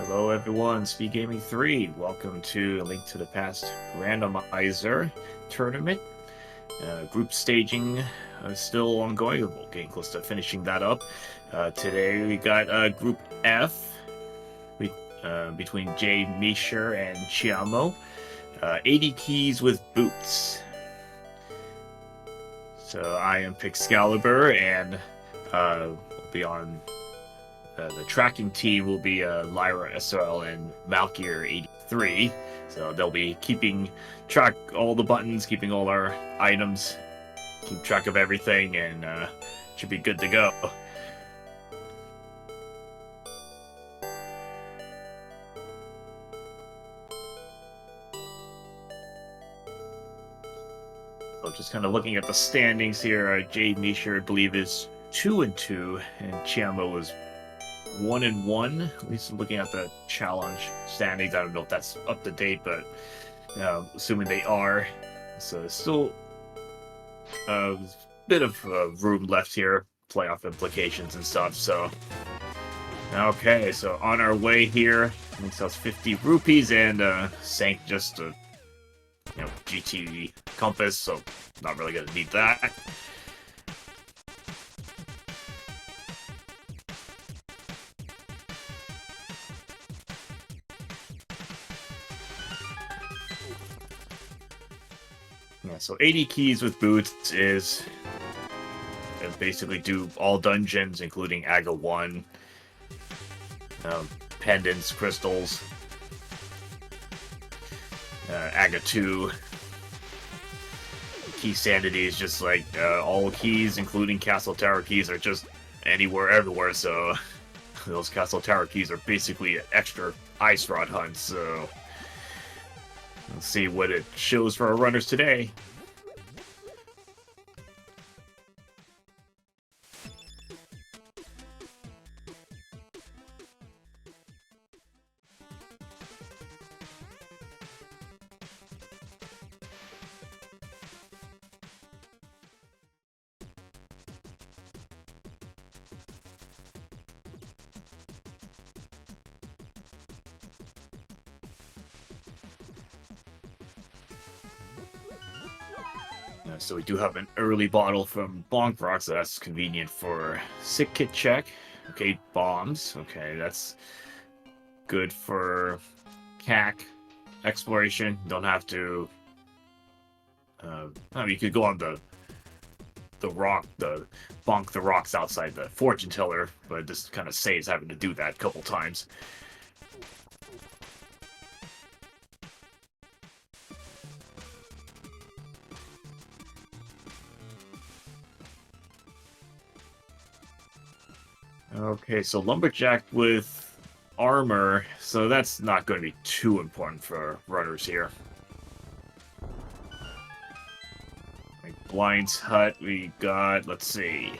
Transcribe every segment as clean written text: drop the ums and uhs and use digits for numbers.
Hello everyone, SpeedGaming 3. Welcome to Link to the Past Randomizer Tournament. Group staging is still ongoing. We're getting close to finishing that up. Today we got Group F between jmeasher and Cheamo. 80 keys with boots. So I am Pixcalibur and we'll be on the tracking team will be Lyra SL and Malkier 83. So they'll be keeping track all the buttons, keeping all our items, keep track of everything, and should be good to go. So just kind of looking at the standings here, jmeasher I believe is 2-2, and Cheamo is 1-1. At least looking at the challenge standings, I don't know if that's up to date, but assuming they are, so it's still a bit of room left here, playoff implications and stuff. So okay, so on our way here, makes us 50 rupees and sank just a GT compass, so not really gonna need that. Yeah, so 80 keys with boots is basically do all dungeons, including Aga 1, pendants, crystals, Aga 2. Key sanity is just like all keys, including castle tower keys, are just anywhere, everywhere, so those castle tower keys are basically extra ice rod hunts, so let's see what it shows for our runners today. So we do have an early bottle from Bonk Rock, so that's convenient for sick kit check. Okay, bombs. Okay, that's good for CAC exploration. Don't have to. I mean, you could go on the bonk the rocks outside the fortune teller, but this kind of saves having to do that a couple times. Okay, so Lumberjack with armor, so that's not going to be too important for runners here. Like Blind's Hut, we got, let's see.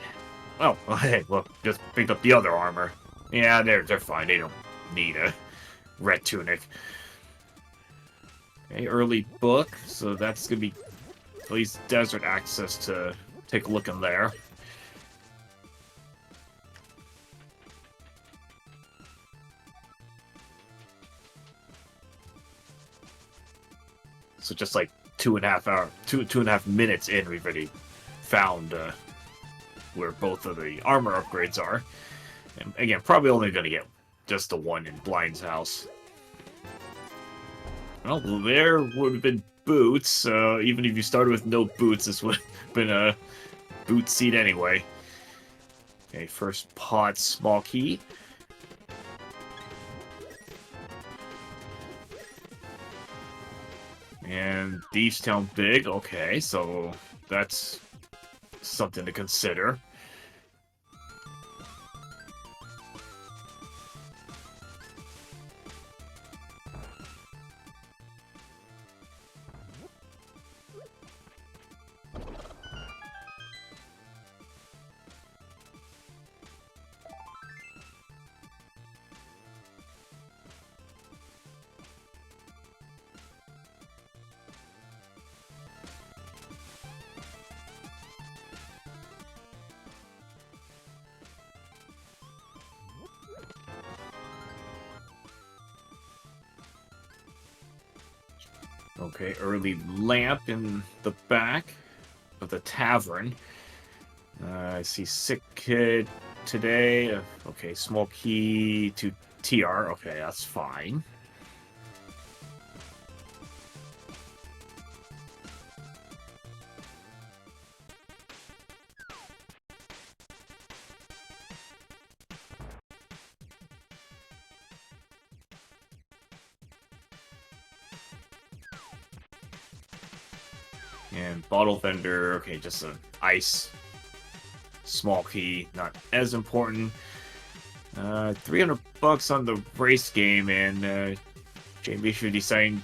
Oh, hey, look, just picked up the other armor. Yeah, they're fine. They don't need a red tunic. Okay, early book, so that's going to be at least desert access to take a look in there. So just like 2.5 minutes in, we've already found where both of the armor upgrades are. And again, probably only going to get just the one in Blind's house. Well, there would have been boots. So even if you started with no boots, this would have been a boot seat anyway. Okay, first pot, small key. And Thieves Town big, okay, so that's something to consider. Okay, early lamp in the back of the tavern. I see sick kid today. Okay, small key to TR. Okay, that's fine. And bottle vendor. Okay, just an ice. Small key, not as important. 300 bucks on the race game, and jmeasher deciding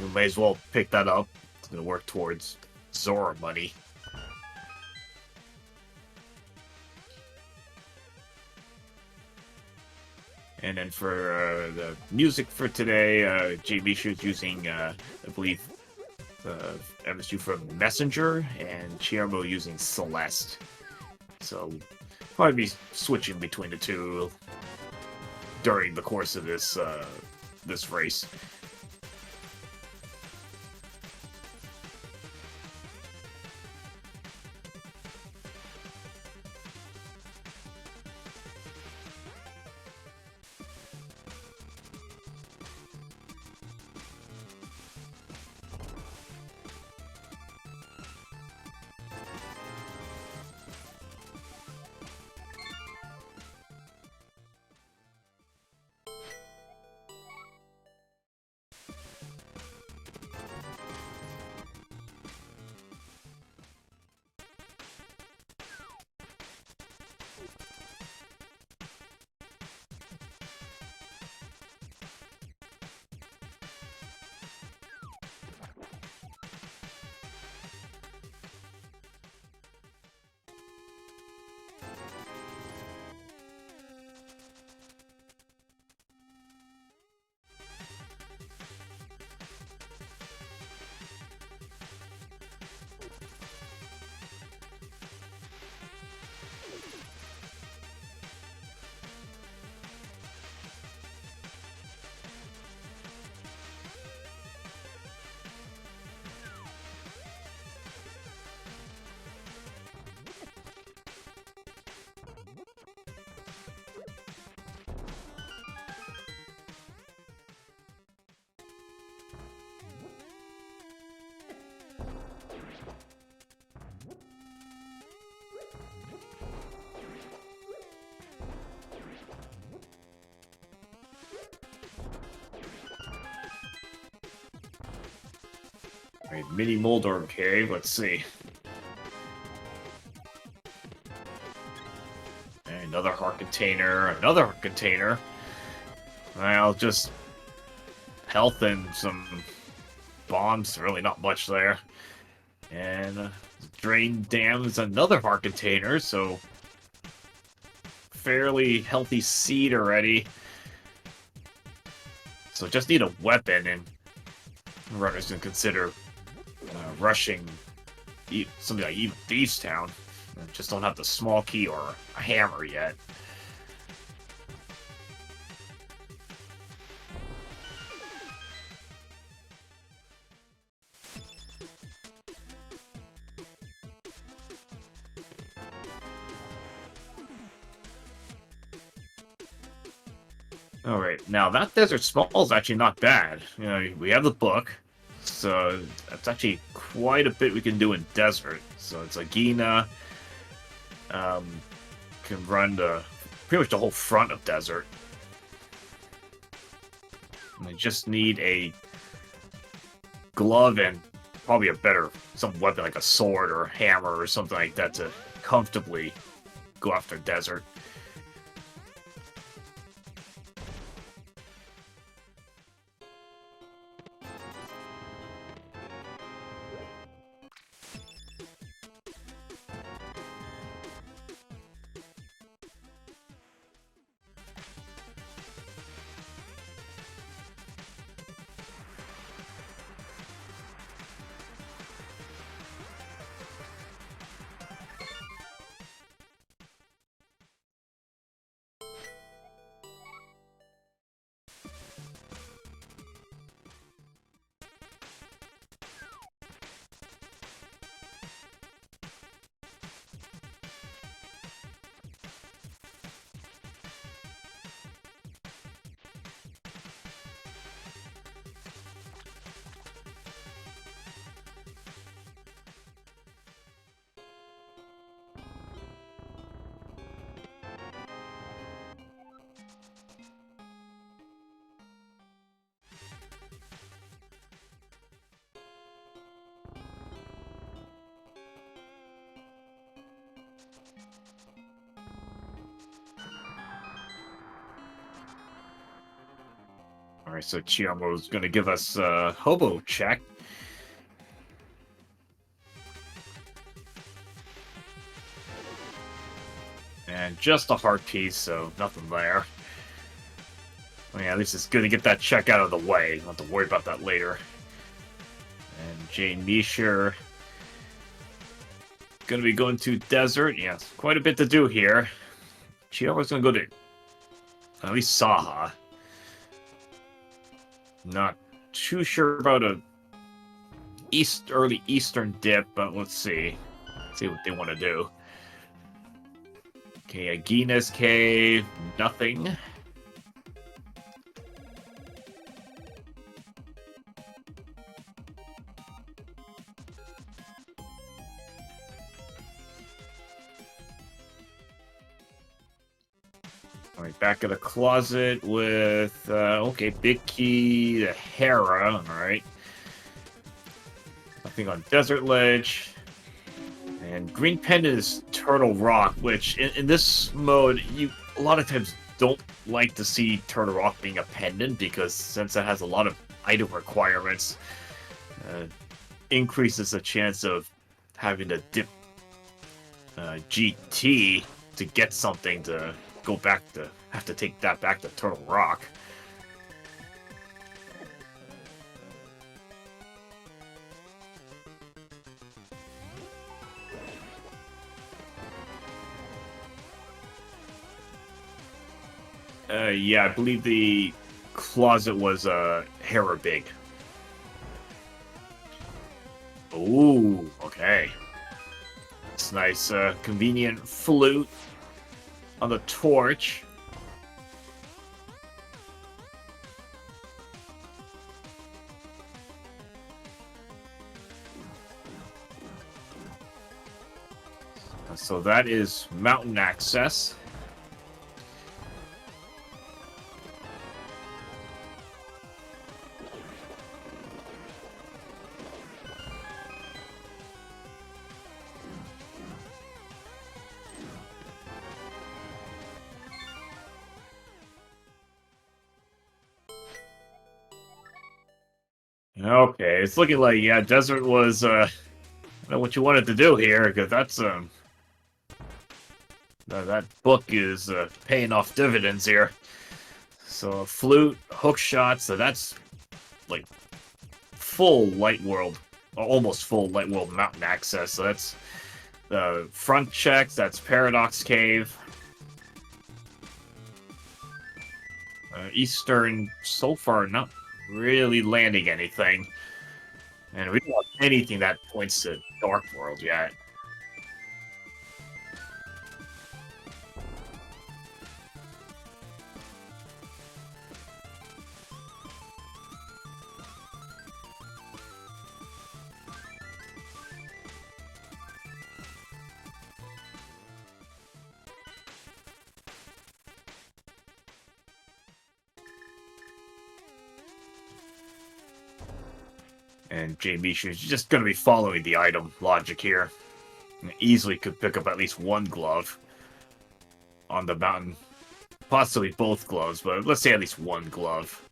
you may as well pick that up. It's gonna work towards Zora money. And then for the music for today, jmeasher is using, I believe, the MSU from Messenger, and Cheamo using Celeste. So, probably be switching between the two during the course of this this race. Alright, mini Moldorm cave, let's see. Another heart container, another heart container. Well, just health and some bombs, really not much there. And drain dam is another heart container, so fairly healthy seed already. So just need a weapon, and runners can consider rushing something like even Thieves Town. Just don't have the small key or a hammer yet. Alright, now that Desert Small is actually not bad. You know, we have the book, so that's actually quite a bit we can do in Desert. So it's a Gina, can run pretty much the whole front of Desert. And I just need a glove and probably some weapon like a sword or a hammer or something like that to comfortably go after Desert. All right, so Cheamo's going to give us a hobo check. And just a heart piece, so nothing there. I mean, at least it's good to get that check out of the way. Don't have to worry about that later. And jmeasher going to be going to desert. Yeah, quite a bit to do here. Cheamo's going to go to at least Saha. Not too sure about a early Eastern dip, but let's see. See what they want to do. Okay, Agina's Cave, nothing. Alright, back of the closet with, okay, big key to Hera, alright. Nothing on Desert Ledge. And Green Pendant is Turtle Rock, which in this mode, you a lot of times don't like to see Turtle Rock being a pendant, because since it has a lot of item requirements, increases the chance of having to dip GT to get something to go back to, have to take that back to Turtle Rock. Yeah, I believe the closet was Hera big. Ooh, okay. It's nice, convenient flute on the torch. So that is mountain access. Okay, it's looking like, yeah, desert was what you wanted to do here, because that's that book is paying off dividends here. So flute, hook shot, so that's like full light world, almost full light world mountain access. So that's the front checks. That's Paradox Cave. Eastern so far not really landing anything, and we don't want anything that points to Dark World yet. And jmeasher is just going to be following the item logic here. And easily could pick up at least one glove on the mountain. Possibly both gloves, but let's say at least one glove.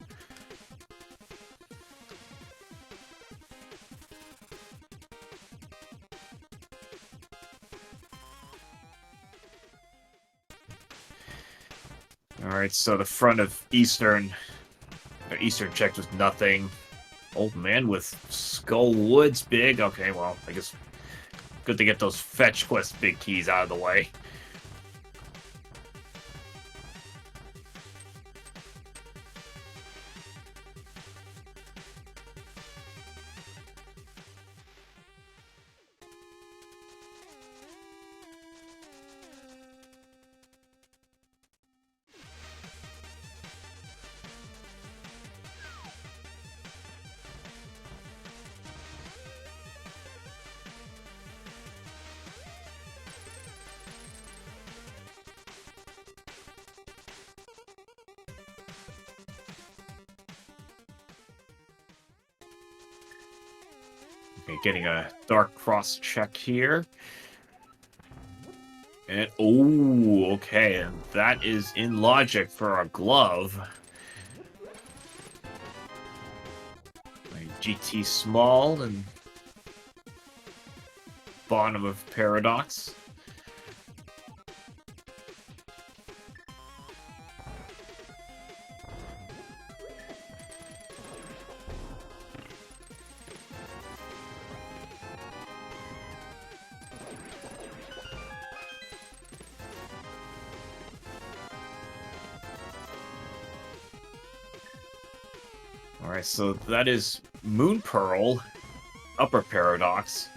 Alright, so the front of Eastern checked with nothing. Old man with Skull Woods big. Okay, well, I guess good to get those fetch quest big keys out of the way. Okay, getting a Dark Cross check here. And, oh, okay, and that is in logic for a glove. GT Small and bottom of Paradox. Alright, so that is Moon Pearl, upper Paradox.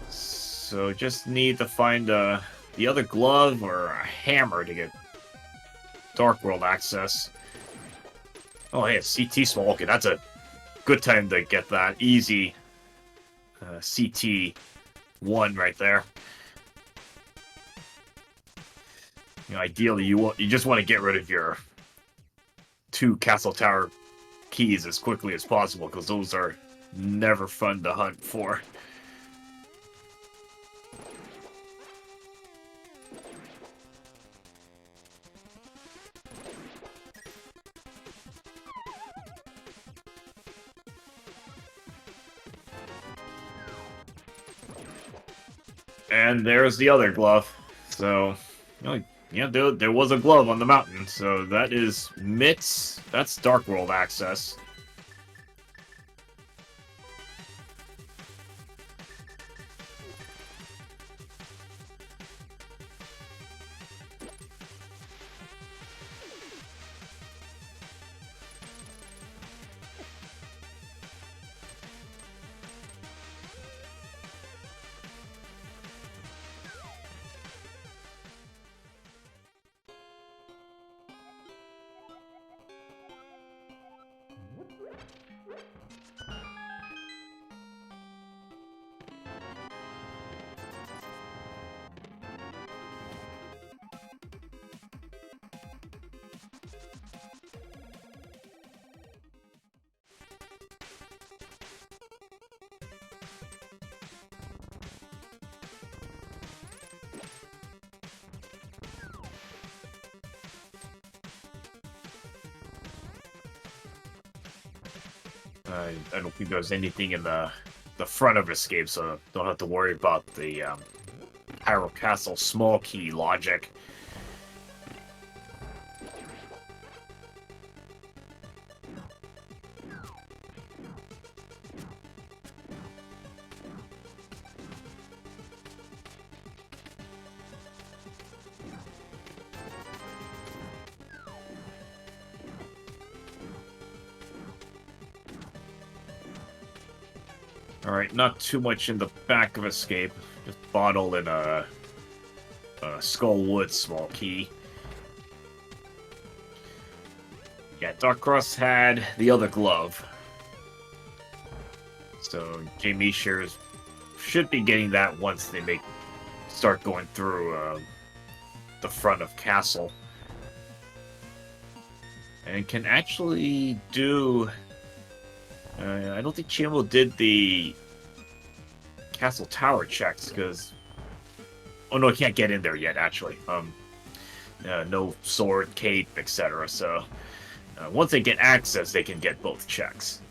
So just need to find the other glove or a hammer to get Dark World access. Oh, hey, it's CT Small. Okay, that's a good time to get that. Easy CT 1 right there. You know, ideally, you just want to get rid of your 2 Castle Tower keys as quickly as possible, because those are never fun to hunt for. And there's the other glove. So, you know, yeah, there was a glove on the mountain. So that is Mitts. That's Dark World access. I don't think there's anything in the front of Escape, so don't have to worry about the Hyrule Castle small key logic. Alright, not too much in the back of Escape. Just bottle and a Skullwood small key. Yeah, Dark Cross had the other glove. So jmeasher should be getting that once they start going through the front of Castle. And can actually do... I don't think Cheamo did the Castle Tower checks, because... Oh no, I can't get in there yet, actually. No sword, cape, etc. So, once they get access, they can get both checks.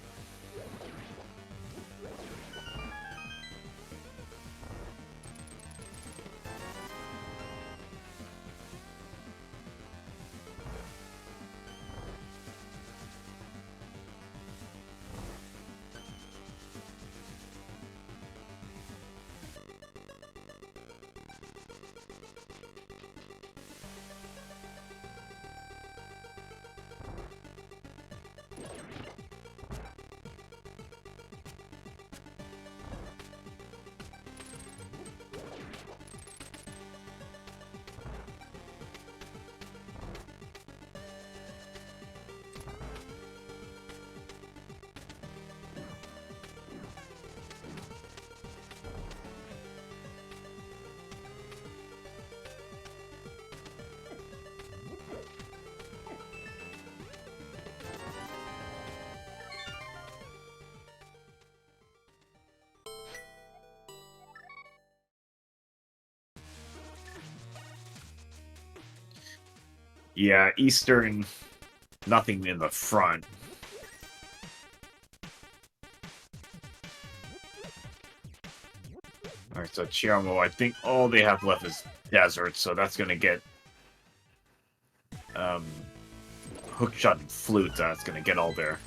Yeah, Eastern, nothing in the front. Alright, so Cheamo, I think all they have left is desert, so that's gonna get hookshot and flute, that's gonna get all their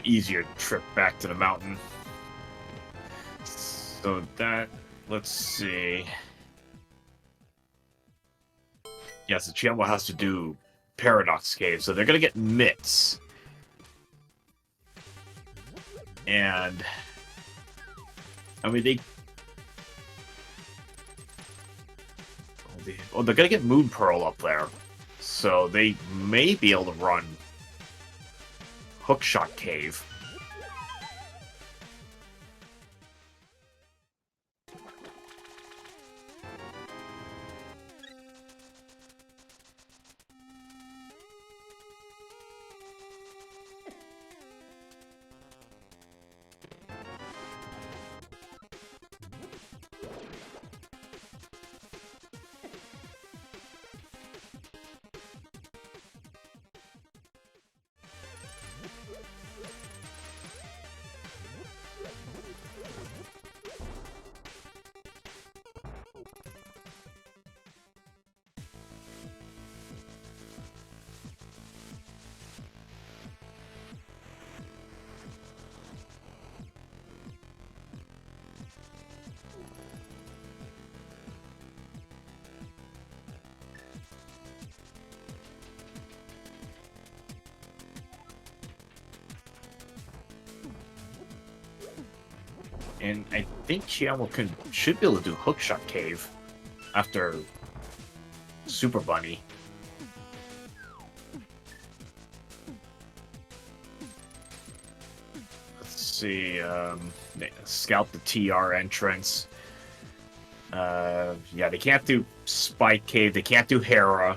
easier trip back to the mountain. So that, let's see. Yeah, so Cheamo has to do Paradox Cave, so they're gonna get mitts. And I mean they're gonna get Moon Pearl up there. So they may be able to run Hookshot Cave. And I think Cheamo should be able to do Hookshot Cave after Super Bunny. Let's see. Scout the TR entrance. Yeah, they can't do Spike Cave. They can't do Hera.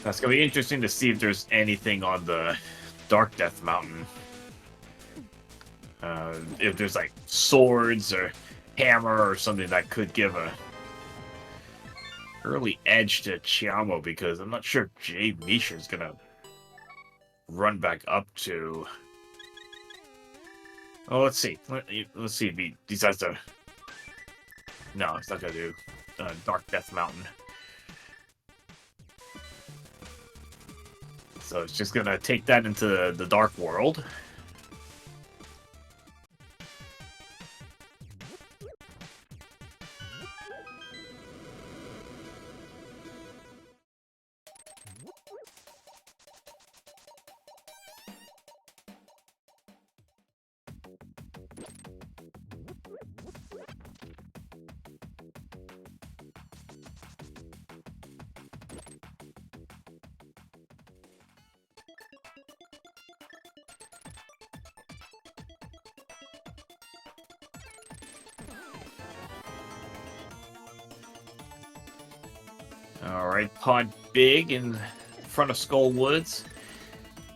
That's gonna be interesting to see if there's anything on the Dark Death Mountain. If there's like swords or hammer or something that could give a early edge to Cheamo, because I'm not sure jmeasher is gonna run back up to. Oh, let's see. Let's see if he decides to. No, he's not gonna do Dark Death Mountain. So it's just gonna take that into the Dark World. Alright, Pod Big in front of Skull Woods.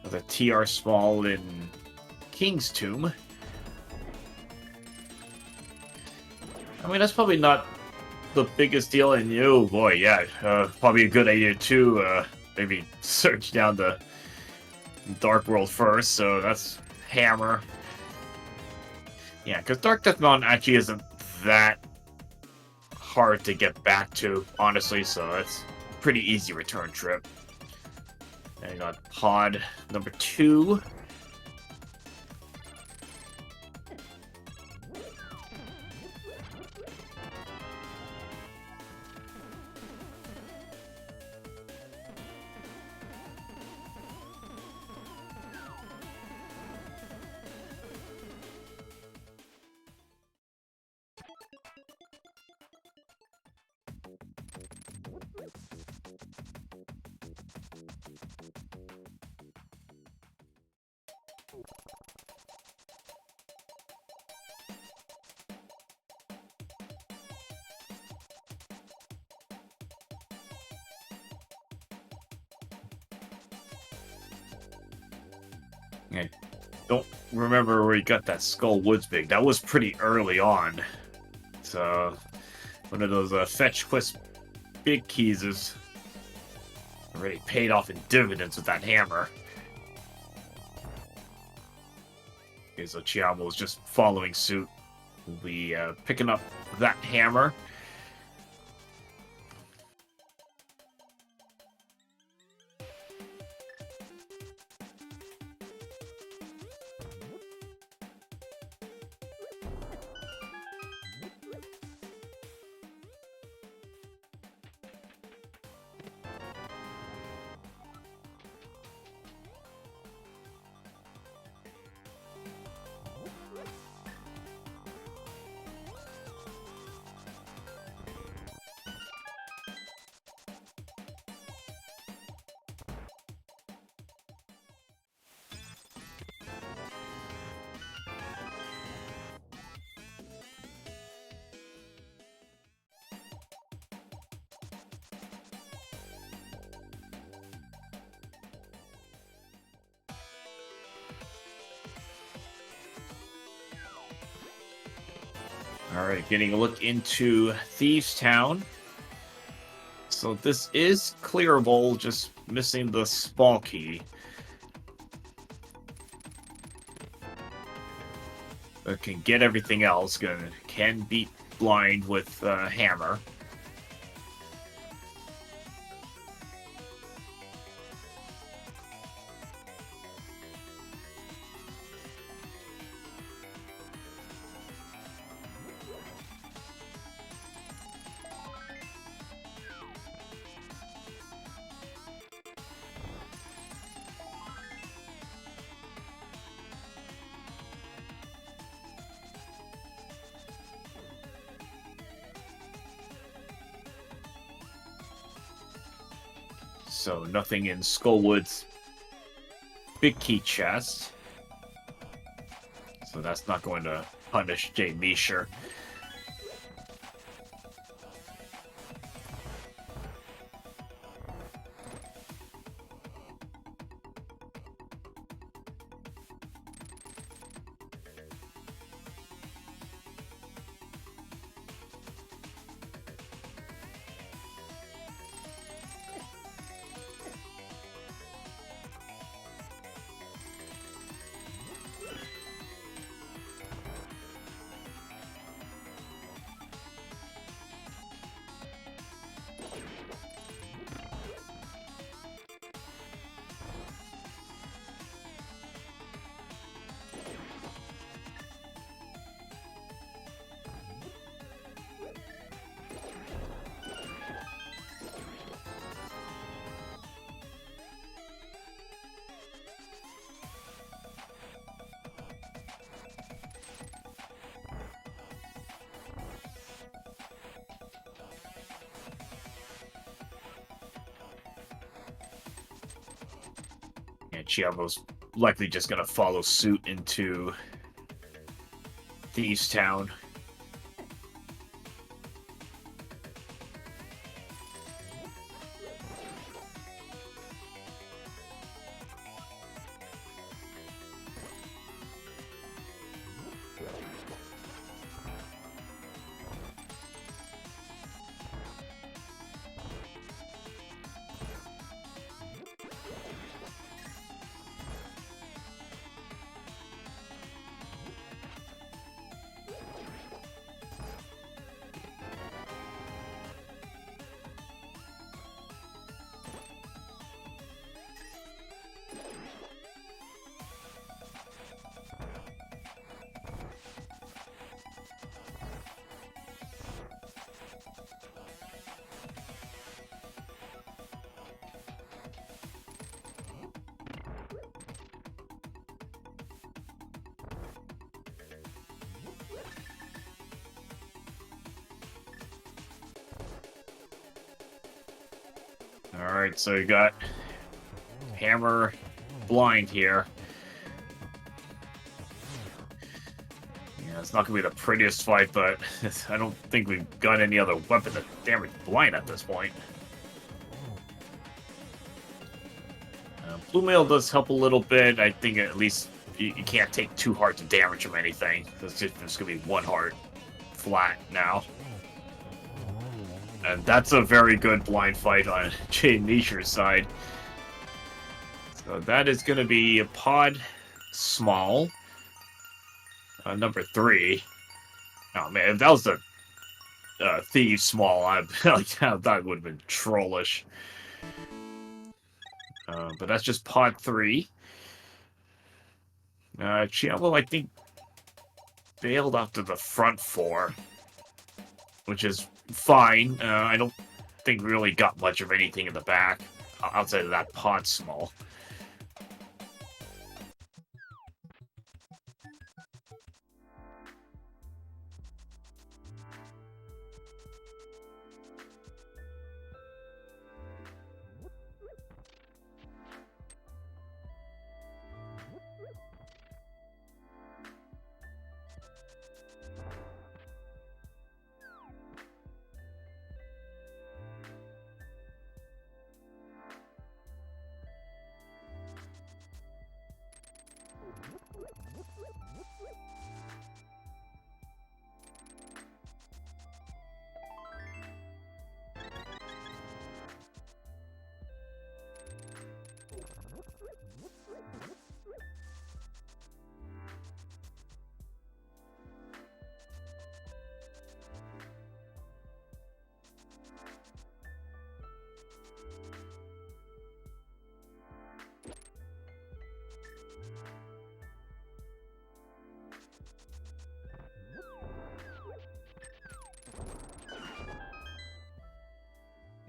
With a TR Small in King's Tomb. I mean, that's probably not the biggest deal, and oh boy, yeah, probably a good idea to maybe search down the Dark World first, so that's Hammer. Yeah, because Dark Death Mountain actually isn't that hard to get back to, honestly, so it's a pretty easy return trip. And I got Pod number 2. I don't remember where you got that Skull Woods Big. That was pretty early on. So, one of those fetch quest big keys is already paid off in dividends with that hammer. Okay, so Cheamo is just following suit. We'll be picking up that hammer. Alright, getting a look into Thieves Town. So this is clearable, just missing the small key. But can get everything else. Can beat blind with hammer. So nothing in Skullwood's big key chest. So that's not going to punish jmeasher. And Cheamo's likely just going to follow suit into Thieves Town. Alright, so you got Hammer blind here. Yeah, it's not going to be the prettiest fight, but I don't think we've got any other weapon to damage blind at this point. Blue Mail does help a little bit. I think at least you can't take 2 hearts to damage him anything. It's just going to be 1 heart flat now. And that's a very good blind fight on jmeasher's side. So that is going to be a pod small. Number 3. Oh man, if that was the thief small, I that would have been trollish. But that's just pod 3. Cheamo, I think, bailed after the front 4, which is fine. I don't think we really got much of anything in the back outside of that pod small.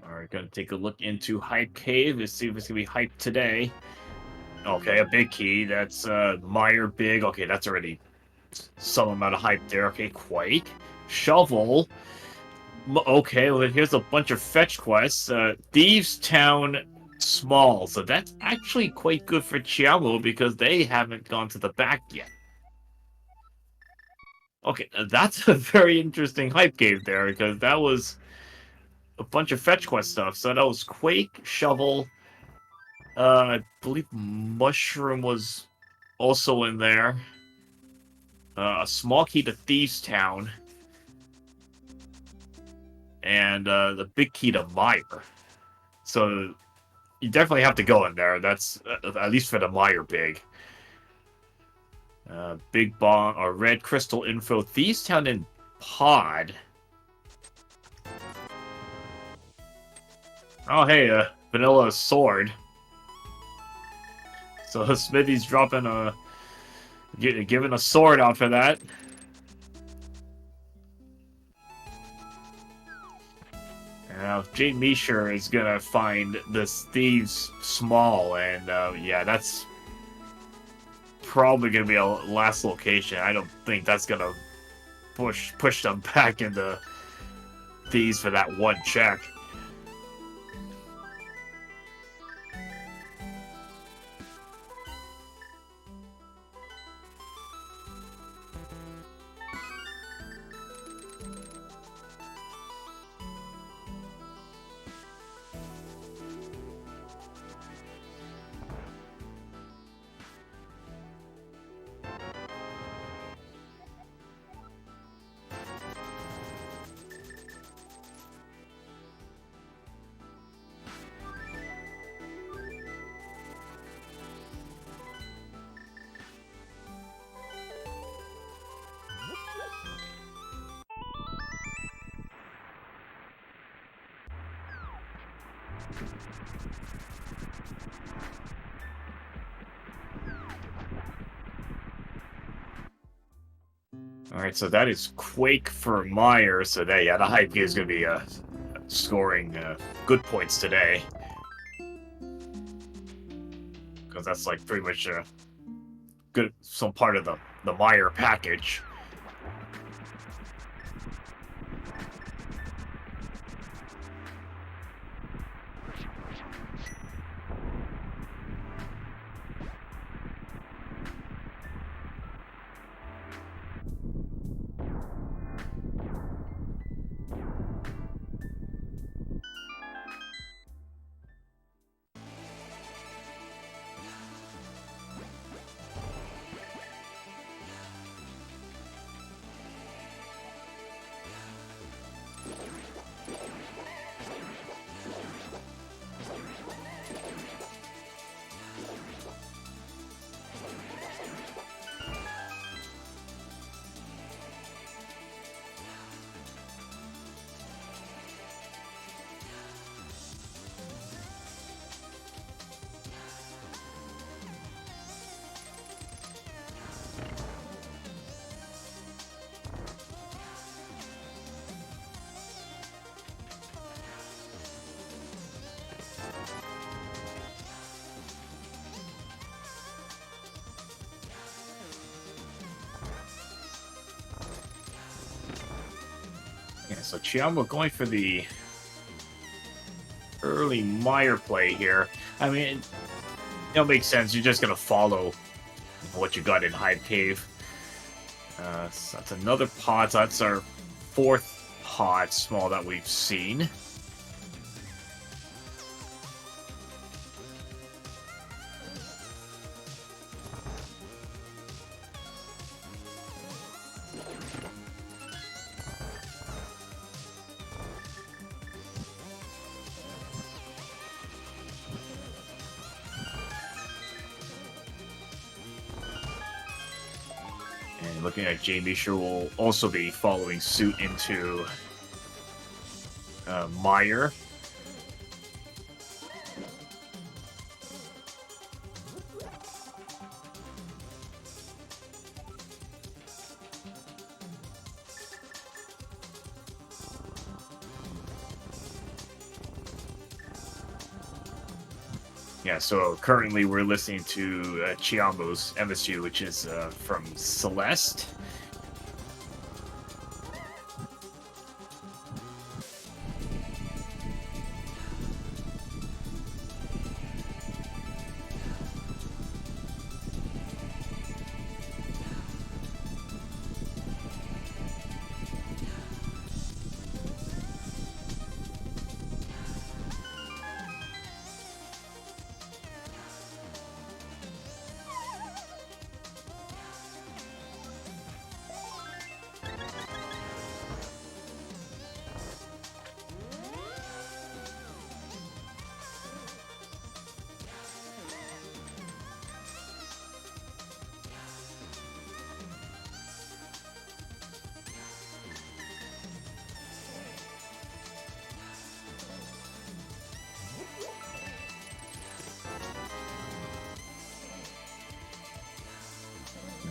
Alright, gonna take a look into Hype Cave to see if it's gonna be hyped today. Okay, a big key. That's Meyer big. Okay, that's already some amount of hype there. Okay, Quake. Shovel. Okay, well, here's a bunch of fetch quests. Thieves Town small. So that's actually quite good for Cheamo because they haven't gone to the back yet. Okay, that's a very interesting hype game there because that was a bunch of fetch quest stuff. So that was Quake, Shovel. I believe Mushroom was also in there. A small key to Thieves Town. And the big key to Meyer. So you definitely have to go in there. That's at least for the Meyer big. Big Bomb or Red Crystal Info. Thieves Town and Pod. Oh, hey, Vanilla Sword. So Smithy's dropping a... giving a sword out for that. Now, jmeasher is gonna find this Thieves small, and yeah, that's probably gonna be a last location. I don't think that's gonna push them back into Thieves for that 1 check. Alright, so that is Quake for Meyer. So that, yeah, the hype is going to be scoring good points today. Because that's like pretty much some part of the Meyer package. So Cheamo going for the early Meyer play here. I mean, it makes sense. You're just gonna follow what you got in Hive Cave. So that's another pod. So that's our fourth pod small that we've seen. And looking at jmeasher will also be following suit into Meyer. Yeah, so currently we're listening to Cheamo's MSU, which is from Celeste.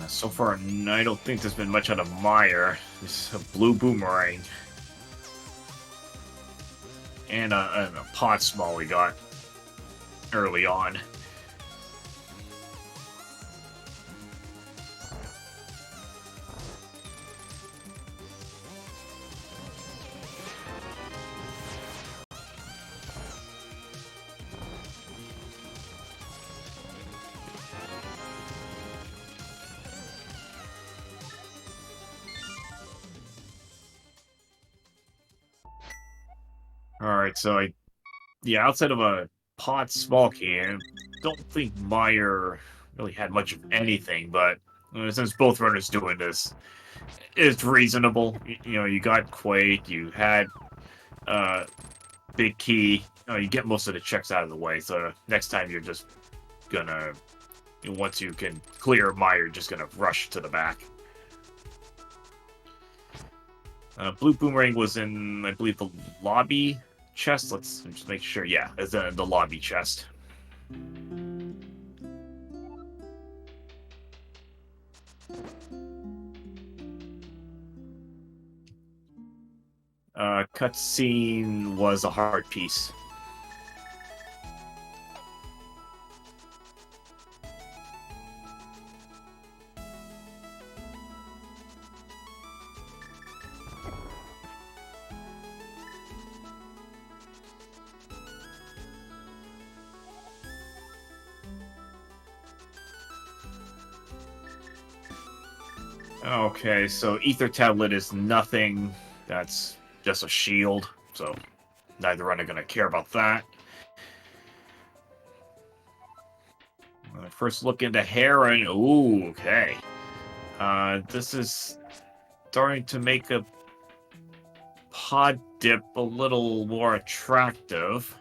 So far, I don't think there's been much out of Meyer. It's a blue boomerang. And a pot small we got early on. Alright, so outside of a pot small key, I don't think Meyer really had much of anything, but since both runners doing this, it's reasonable. You know, you got Quake, you had Big Key, you get most of the checks out of the way, so next time you're just gonna, once you can clear Meyer, just gonna rush to the back. Blue Boomerang was in, I believe, the lobby chest. Let's just make sure. Yeah, it's in the lobby chest. Cutscene was a hard piece. Okay, so Ether Tablet is nothing. That's just a shield, so neither runner gonna care about that. First look into Heron. Ooh, okay. This is starting to make a pod dip a little more attractive.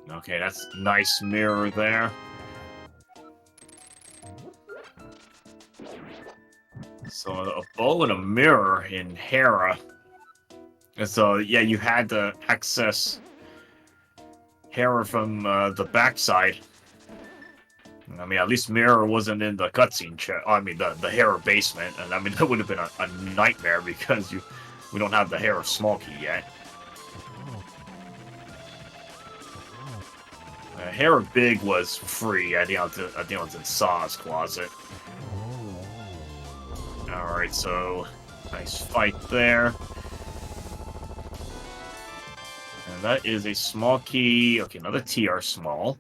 Okay, that's nice mirror there. So a bow and a mirror in Hera. And so, yeah, you had to access Hera from the backside. I mean, at least Mirror wasn't in the cutscene I mean, the Hera basement. And I mean, that would have been a nightmare because we don't have the Hera small key yet. Hera Big was free. I think it was in Saw's closet. Alright, so nice fight there. And that is a small key. Okay, another TR small.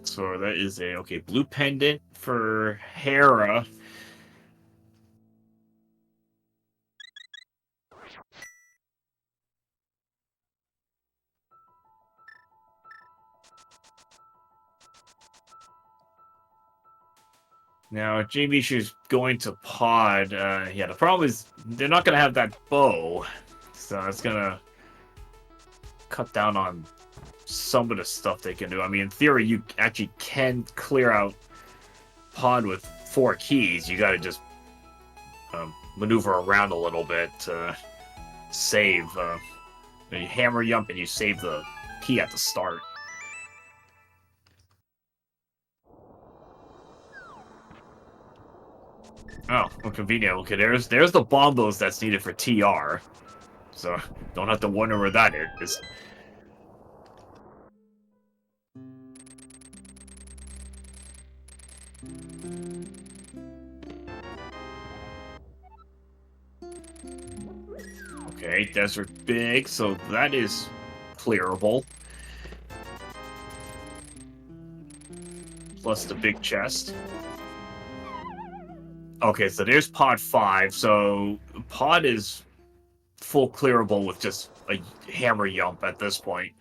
So that is a, okay, blue pendant for Hera. Now, jmeasher's going to pod. Yeah, the problem is they're not going to have that bow. So it's going to cut down on some of the stuff they can do. I mean, in theory, you actually can clear out pod with 4 keys. You got to just maneuver around a little bit to save. You hammer jump and you save the key at the start. Oh, well, convenient. Okay, there's the bombos that's needed for TR. So, don't have to wonder where that is. Okay, desert big, so that is clearable. Plus the big chest. Okay, so there's pod 5, so pod is full clearable with just a hammer jump at this point.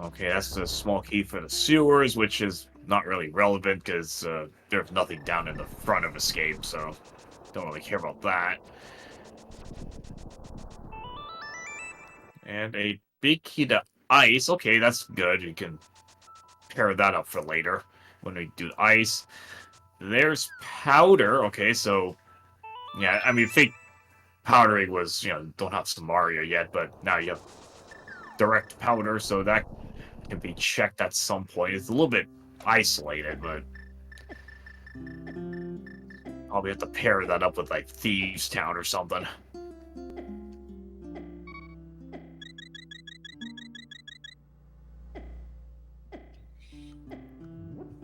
Okay, that's the small key for the sewers, which is not really relevant because there's nothing down in the front of escape, so don't really care about that. And a big key to ice. Okay, that's good. You can pair that up for later when we do ice. There's powder. Okay, so yeah, I mean, fake powdering was, don't have some Mario yet, but now you have direct powder, so that can be checked at some point. It's a little bit isolated, but probably have to pair that up with like Thieves Town or something.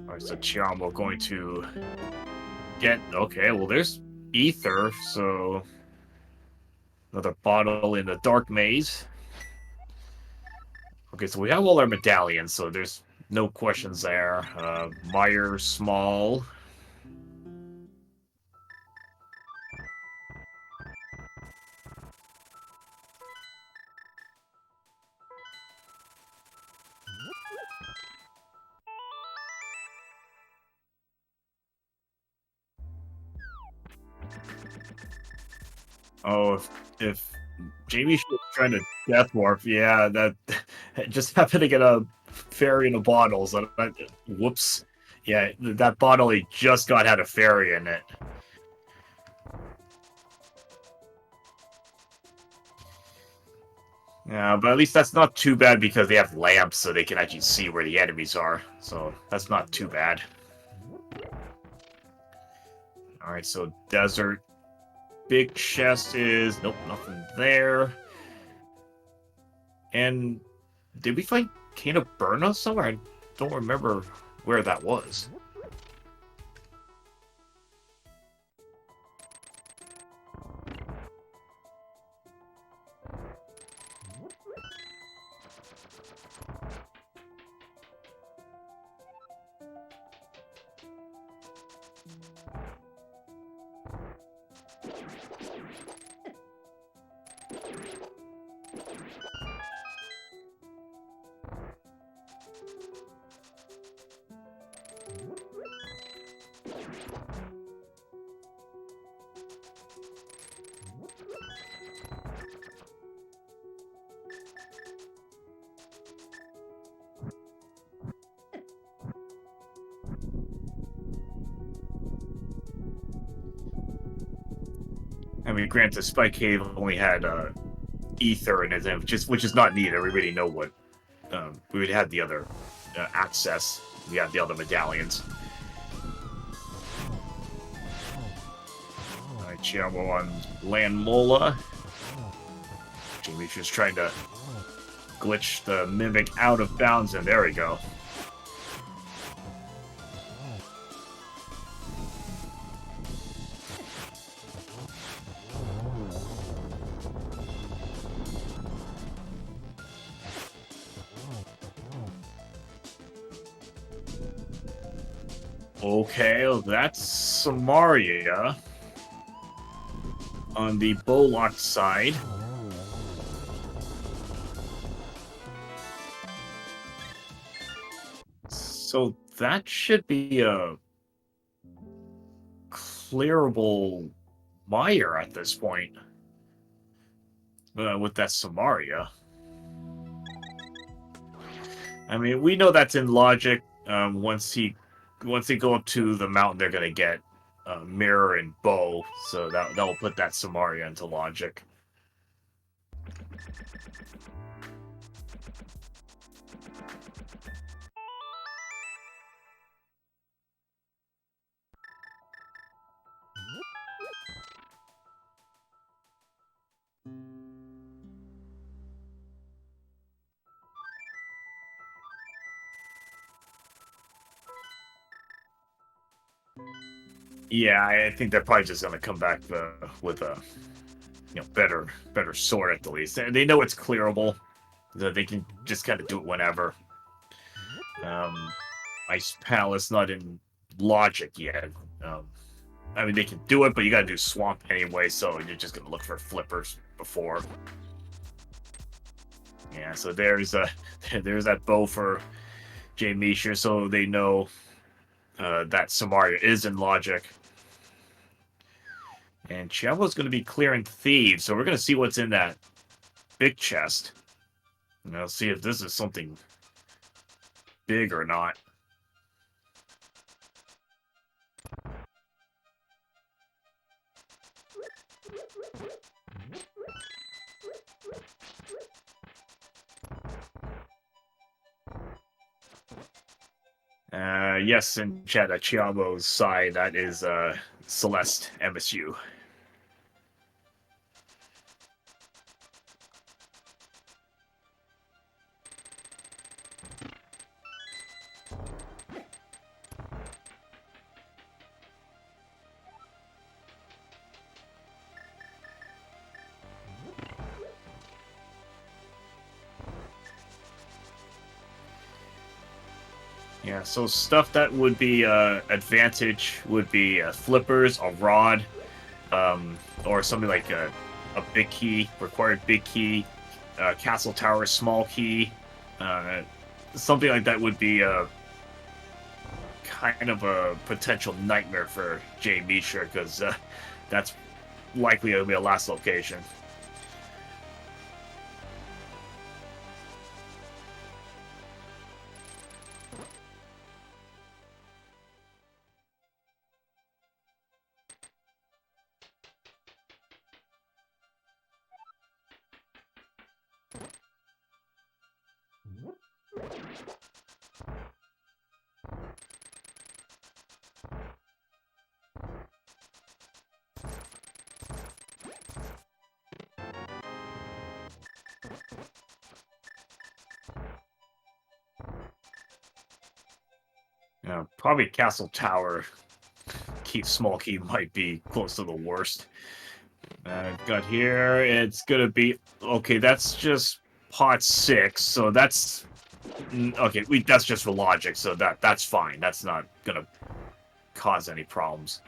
Alright, so Cheamo going to get, okay, well there's ether, so another bottle in the dark maze. Okay, so we have all our medallions, so there's no questions there. Meyer, small. Oh, if Jamie was trying to death warp, yeah, that just happened to get a fairy in a bottle. So whoops, yeah, that bottle he just got had a fairy in it. Yeah, but at least that's not too bad because they have lamps, so they can actually see where the enemies are. So that's not too bad. All right, so desert. Big chest is nope, nothing there. And did we find Cane of Burna somewhere? I don't remember where that was. I mean, granted, Spike Cave only had ether in it, which is not needed. We already know what we would have the other access. We have the other medallions. Alright, Cheamo on Land Mola. jmeasher's trying to glitch the Mimic out of bounds, and there we go. Okay, well, that's Samaria on the Bolot side. So that should be a clearable Mire at this point with that Samaria. I mean, we know that's in logic. Once they go up to the mountain, they're gonna get Mirror and Bow, so that'll put that Samaria into logic. Yeah, I think they're probably just gonna come back with a better sword at the least. And they know it's clearable, that they can just kind of do it whenever. Ice Palace not in logic yet. I mean, they can do it, but you gotta do Swamp anyway, so you're just gonna look for flippers before. Yeah, so there's that bow for jmeasher, so they know that Samaria is in logic. And Cheamo's going to be clearing thieves, so we're going to see what's in that big chest. And I'll see if this is something big or not. Yes, in chat, at Cheamo's side, that is Celeste MSU. Yeah, so stuff that would be advantage would be flippers, a rod, or something like a big key, required big key, castle tower, small key, something like that would be kind of a potential nightmare for jmeasher, because that's likely to be a last location. Probably castle tower small key might be close to the worst. Got here, it's gonna be okay. That's just pot 6, so that's okay. That's just for logic, so that's fine. That's not gonna cause any problems.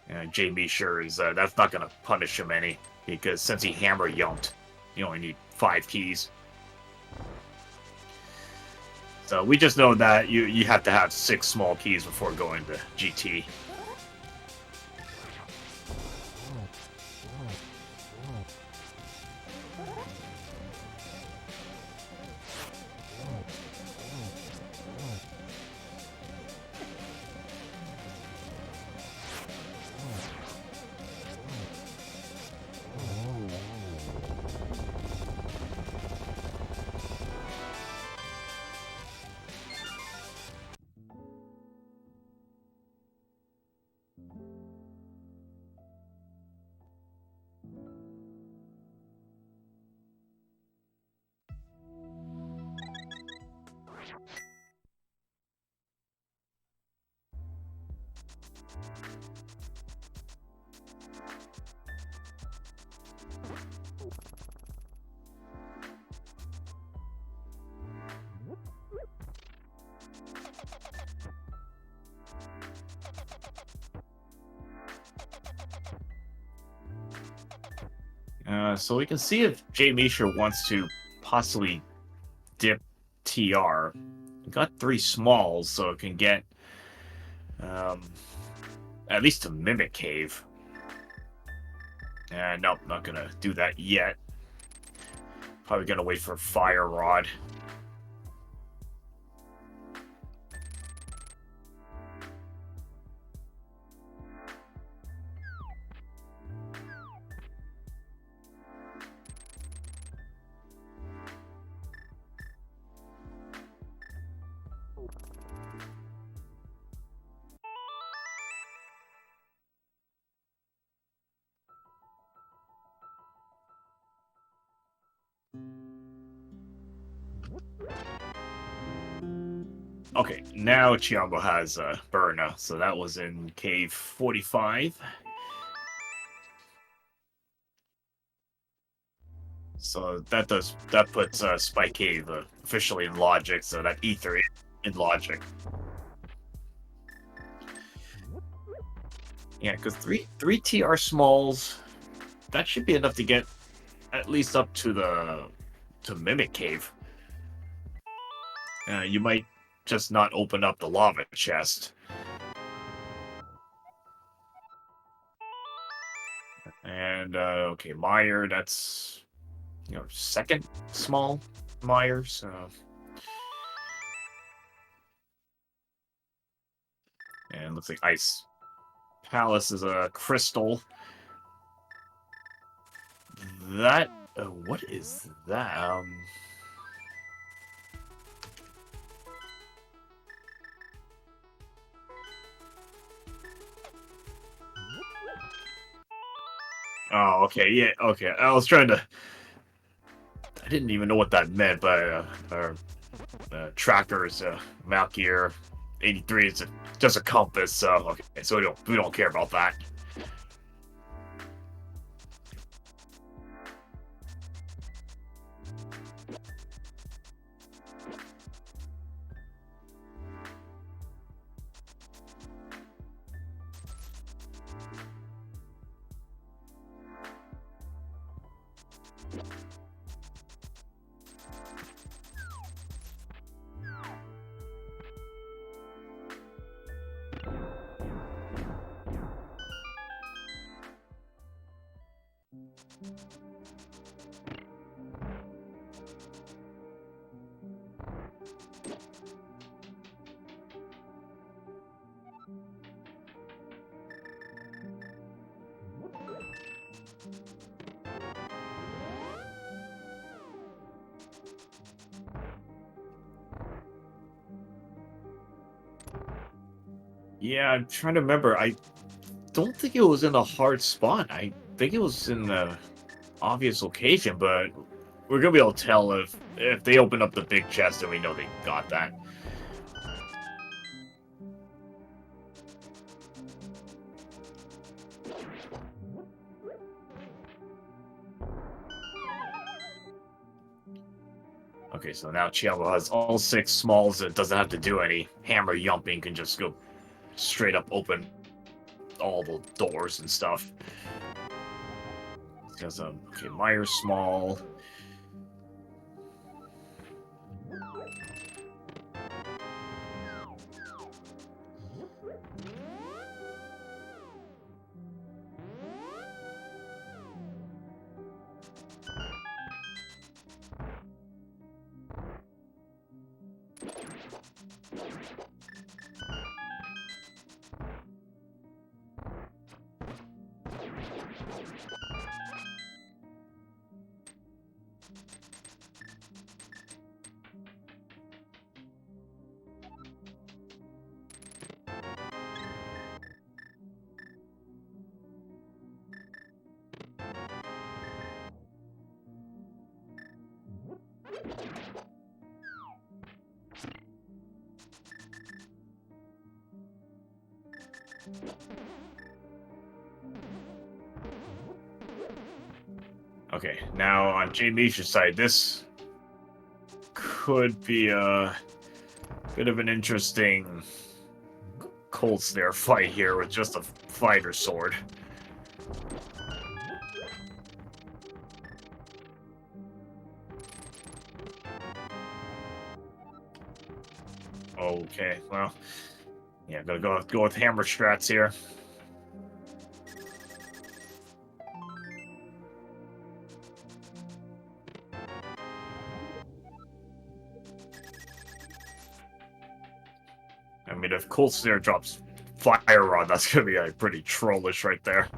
jmeasher is that's not gonna punish him any, because since he hammer yumped, you only need 5 keys. So we just know that you have to have 6 small keys before going to GT. So we can see if jmeasher wants to possibly dip TR. We got 3 smalls, so it can get um, at least a mimic cave. Nope, not gonna do that yet. Probably gonna wait for fire rod. Okay, now Cheamo has a burner, so that was in cave 45. So that puts Spike Cave officially in logic, so that ether is in logic. Yeah, because three TR smalls, that should be enough to get at least up to the Mimic Cave. You might just not open up the lava chest. And okay, Meyer, that's second small Meyer, so and looks like Ice Palace is a crystal. That what is that? Oh, okay, yeah, okay. I was trying to. I didn't even know what that meant, but our trackers, Malkier 83 is just a compass. So okay, so we don't care about that. Yeah, I'm trying to remember. I don't think it was in a hard spot. I think it was in the obvious location, but we're gonna be able to tell if they open up the big chest and we know they got that. Okay, so now Cheamo has all 6 smalls. It doesn't have to do any hammer yumping. Can just go straight up open all the doors and stuff. Because okay, Myers small. Okay, now on jmeasher's side, this could be a bit of an interesting cold snare fight here with just a fighter sword. Okay, well, yeah, gotta go with hammer strats here. I mean, if cold snare drops fire rod, that's gonna be like pretty trollish right there.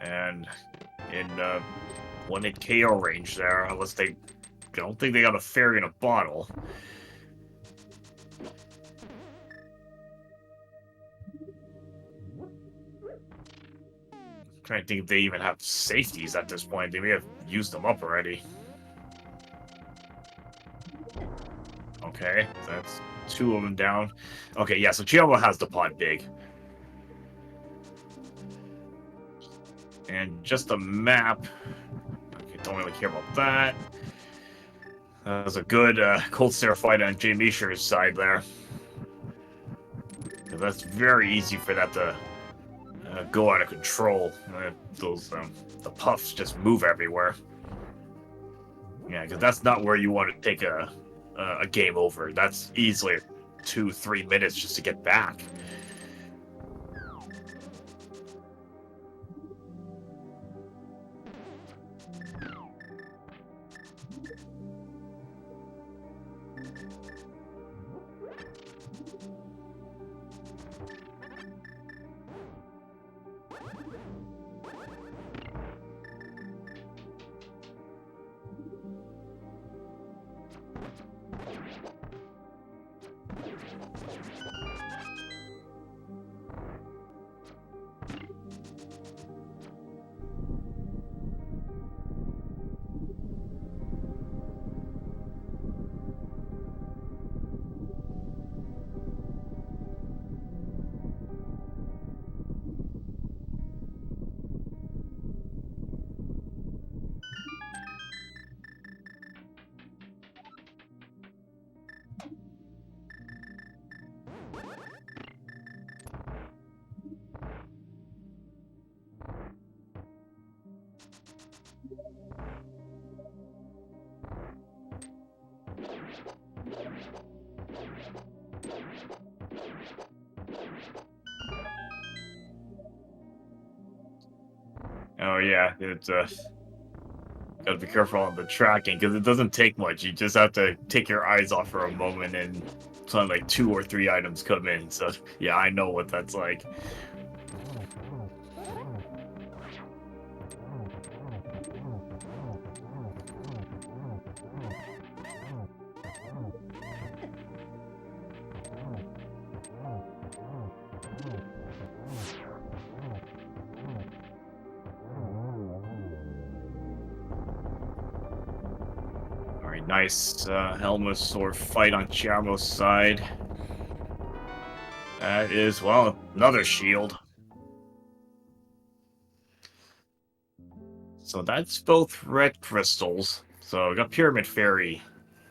And in 1-hit KO range there, unless they don't think they got a fairy in a bottle. I'm trying to think if they even have safeties at this point. They may have used them up already. Okay, that's 2 of them down. Okay, yeah, so Cheamo has the pod big. And just a map. Okay, don't really care about that. That was a good cold snare fight on jmeasher's side there. That's very easy for that to go out of control. The puffs just move everywhere. Yeah, because that's not where you want to take a game over. That's easily 2-3 minutes just to get back. Oh yeah, it's gotta be careful on the tracking because it doesn't take much. You just have to take your eyes off for a moment, and something like 2 or 3 items come in. So yeah, I know what that's like. Alright, nice Helma's sword fight on Cheamo's side. That is, well, another shield. So that's both red crystals. So we got Pyramid Fairy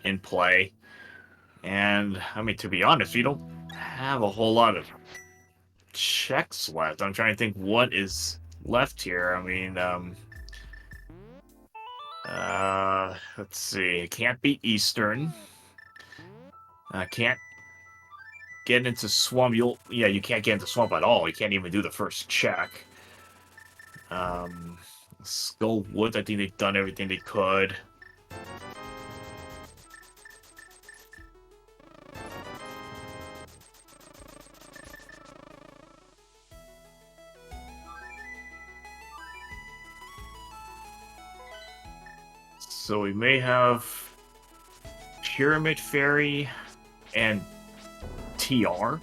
in play. And, I mean, to be honest, we don't have a whole lot of checks left. I'm trying to think what is left here. I mean, let's see. Can't be Eastern. Can't get into Swamp. Yeah, you can't get into Swamp at all. You can't even do the first check. Skull Woods, I think they've done everything they could. So we may have Pyramid Fairy and TR.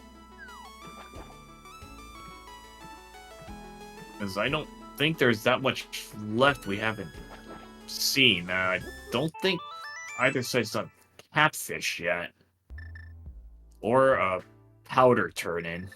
Because I don't think there's that much left we haven't seen. I don't think either side's done Catfish yet. Or a Powder Turn-In.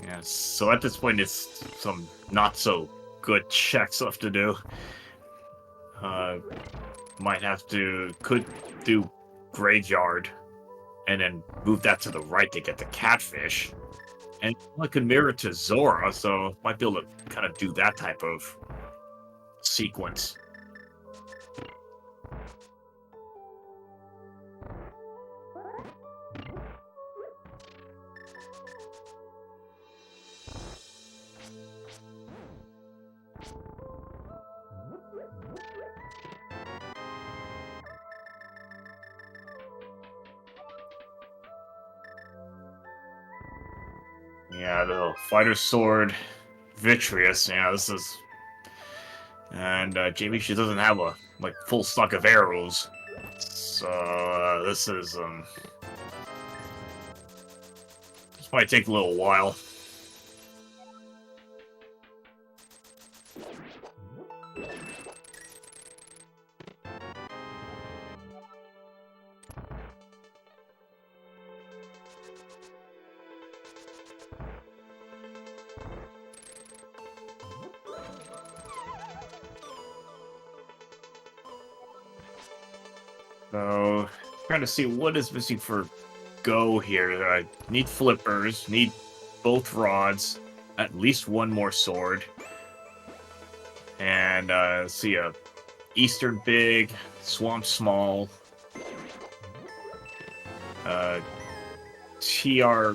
Yeah, so at this point, it's some not so good checks left to do. Uh, could do graveyard, and then move that to the right to get the catfish. And I could mirror to Zora, so might be able to kind of do that type of sequence. Yeah, the fighter sword, Vitreous. Yeah, this is, and Jamie, she doesn't have a full stock of arrows, so this is this might take a little while. So, trying to see what is missing for Go here. I need flippers, need both rods, at least one more sword, and see a Eastern big, Swamp small, TR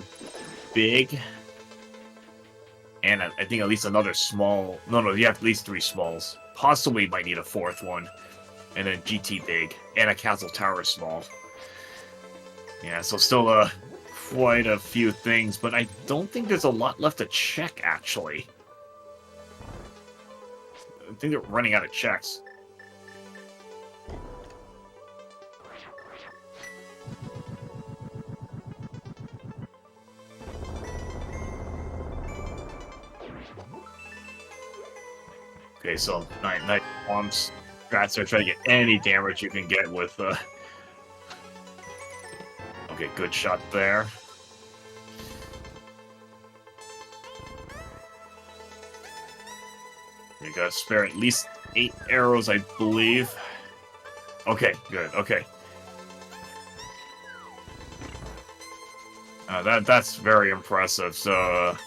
big, and I think at least another small. No, you have at least 3 smalls. Possibly might need a 4th one. And then GT big, and a Castle Tower small. Yeah, so still quite a few things, but I don't think there's a lot left to check, actually. I think they're running out of checks. Okay, so night bombs. Strats are trying to get any damage you can get with. Okay, good shot there. You gotta spare at least 8 arrows, I believe. Okay, good. Okay. That's very impressive. So.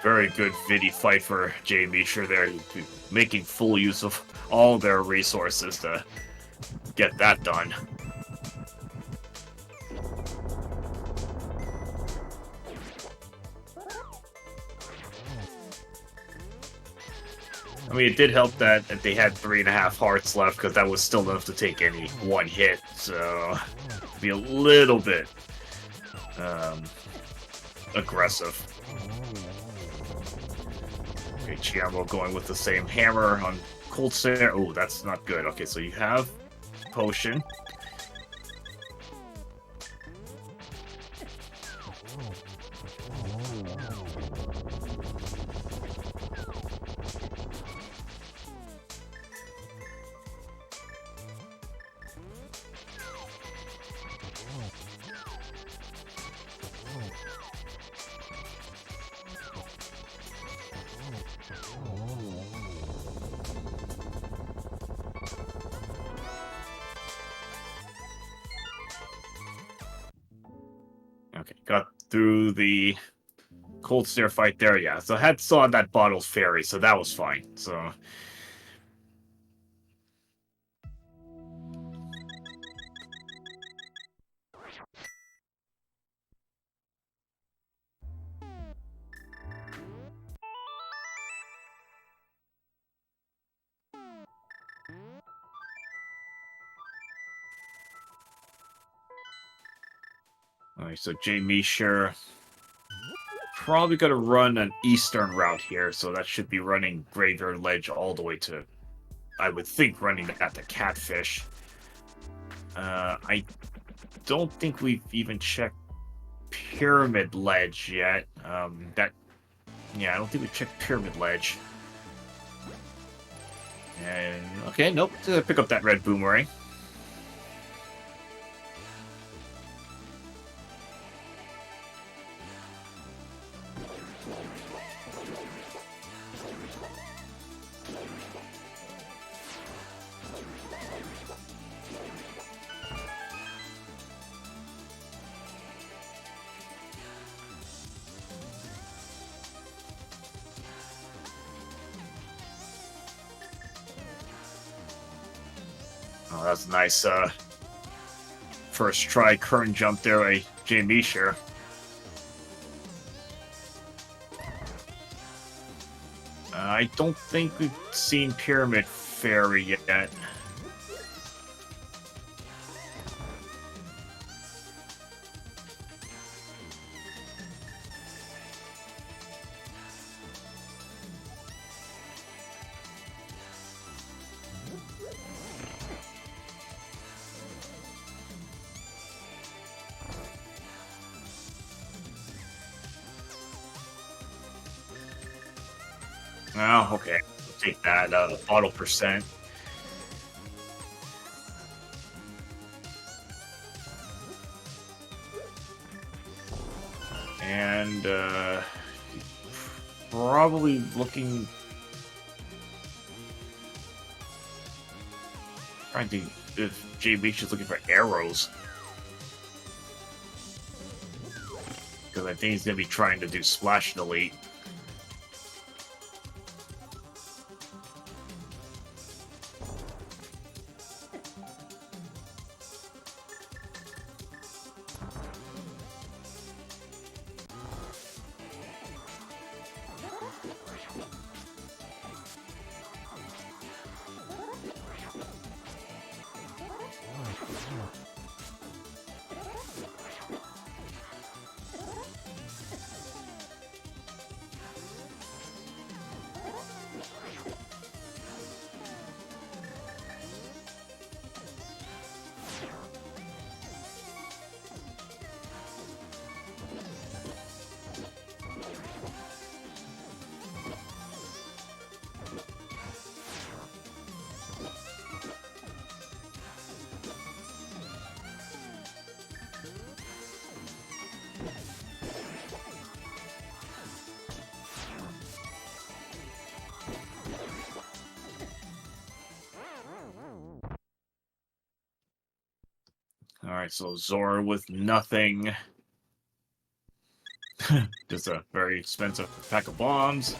Very good Vidi fight for jmeasher there, making full use of all their resources to get that done. I mean, it did help that they had 3.5 hearts left, because that was still enough to take any one hit, so be a little bit aggressive. Okay, Cheamo going with the same hammer on Cold Stare. Oh, that's not good. Okay, so you have potion. Okay, got through the Cold Stare fight there, yeah. So I had saw that bottle's fairy, so that was fine. So alright, so jmeasher probably gonna run an eastern route here, so that should be running Graveyard Ledge all the way to, I would think, running at the Catfish. I don't think we've even checked Pyramid Ledge yet. I don't think we checked Pyramid Ledge. And okay, nope, pick up that red boomerang. that's a nice first try current jump there by jmeasher. I don't think we've seen Pyramid Fairy yet. Oh, okay. We'll take that auto percent. And probably looking. Trying to if JB is looking for arrows. Because I think he's gonna be trying to do splash delete. All right, so Zora with nothing. Just a very expensive pack of bombs.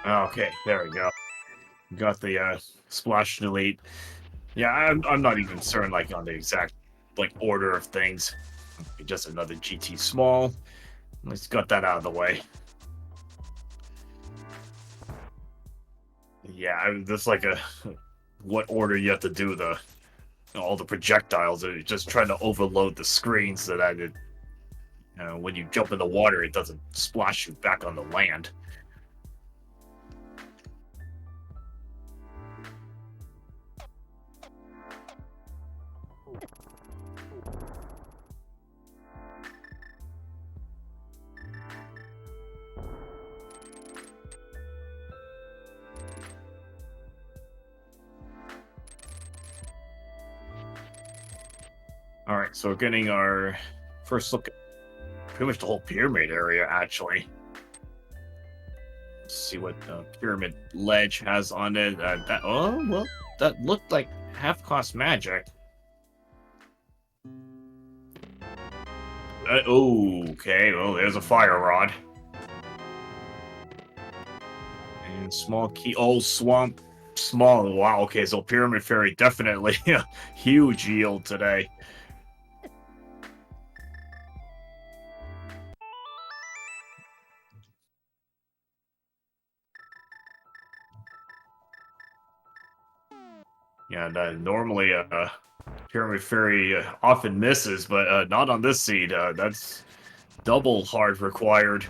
Okay, there we go. Got the splash delete. Yeah, I'm not even concerned like on the exact like order of things. Just another GT small. Let's got that out of the way. Yeah, that's like a what order you have to do the all the projectiles. Are just trying to overload the screen so that it, when you jump in the water, it doesn't splash you back on the land. All right, so we're getting our first look at pretty much the whole pyramid area, actually. Let's see what pyramid ledge has on it. That looked like half-cost magic. Okay, well, there's a fire rod. And small key. Oh, swamp. Small. Wow, okay, so Pyramid Fairy definitely a huge yield today. Yeah, normally Pyramid Fairy often misses, but not on this seed. That's double hard required.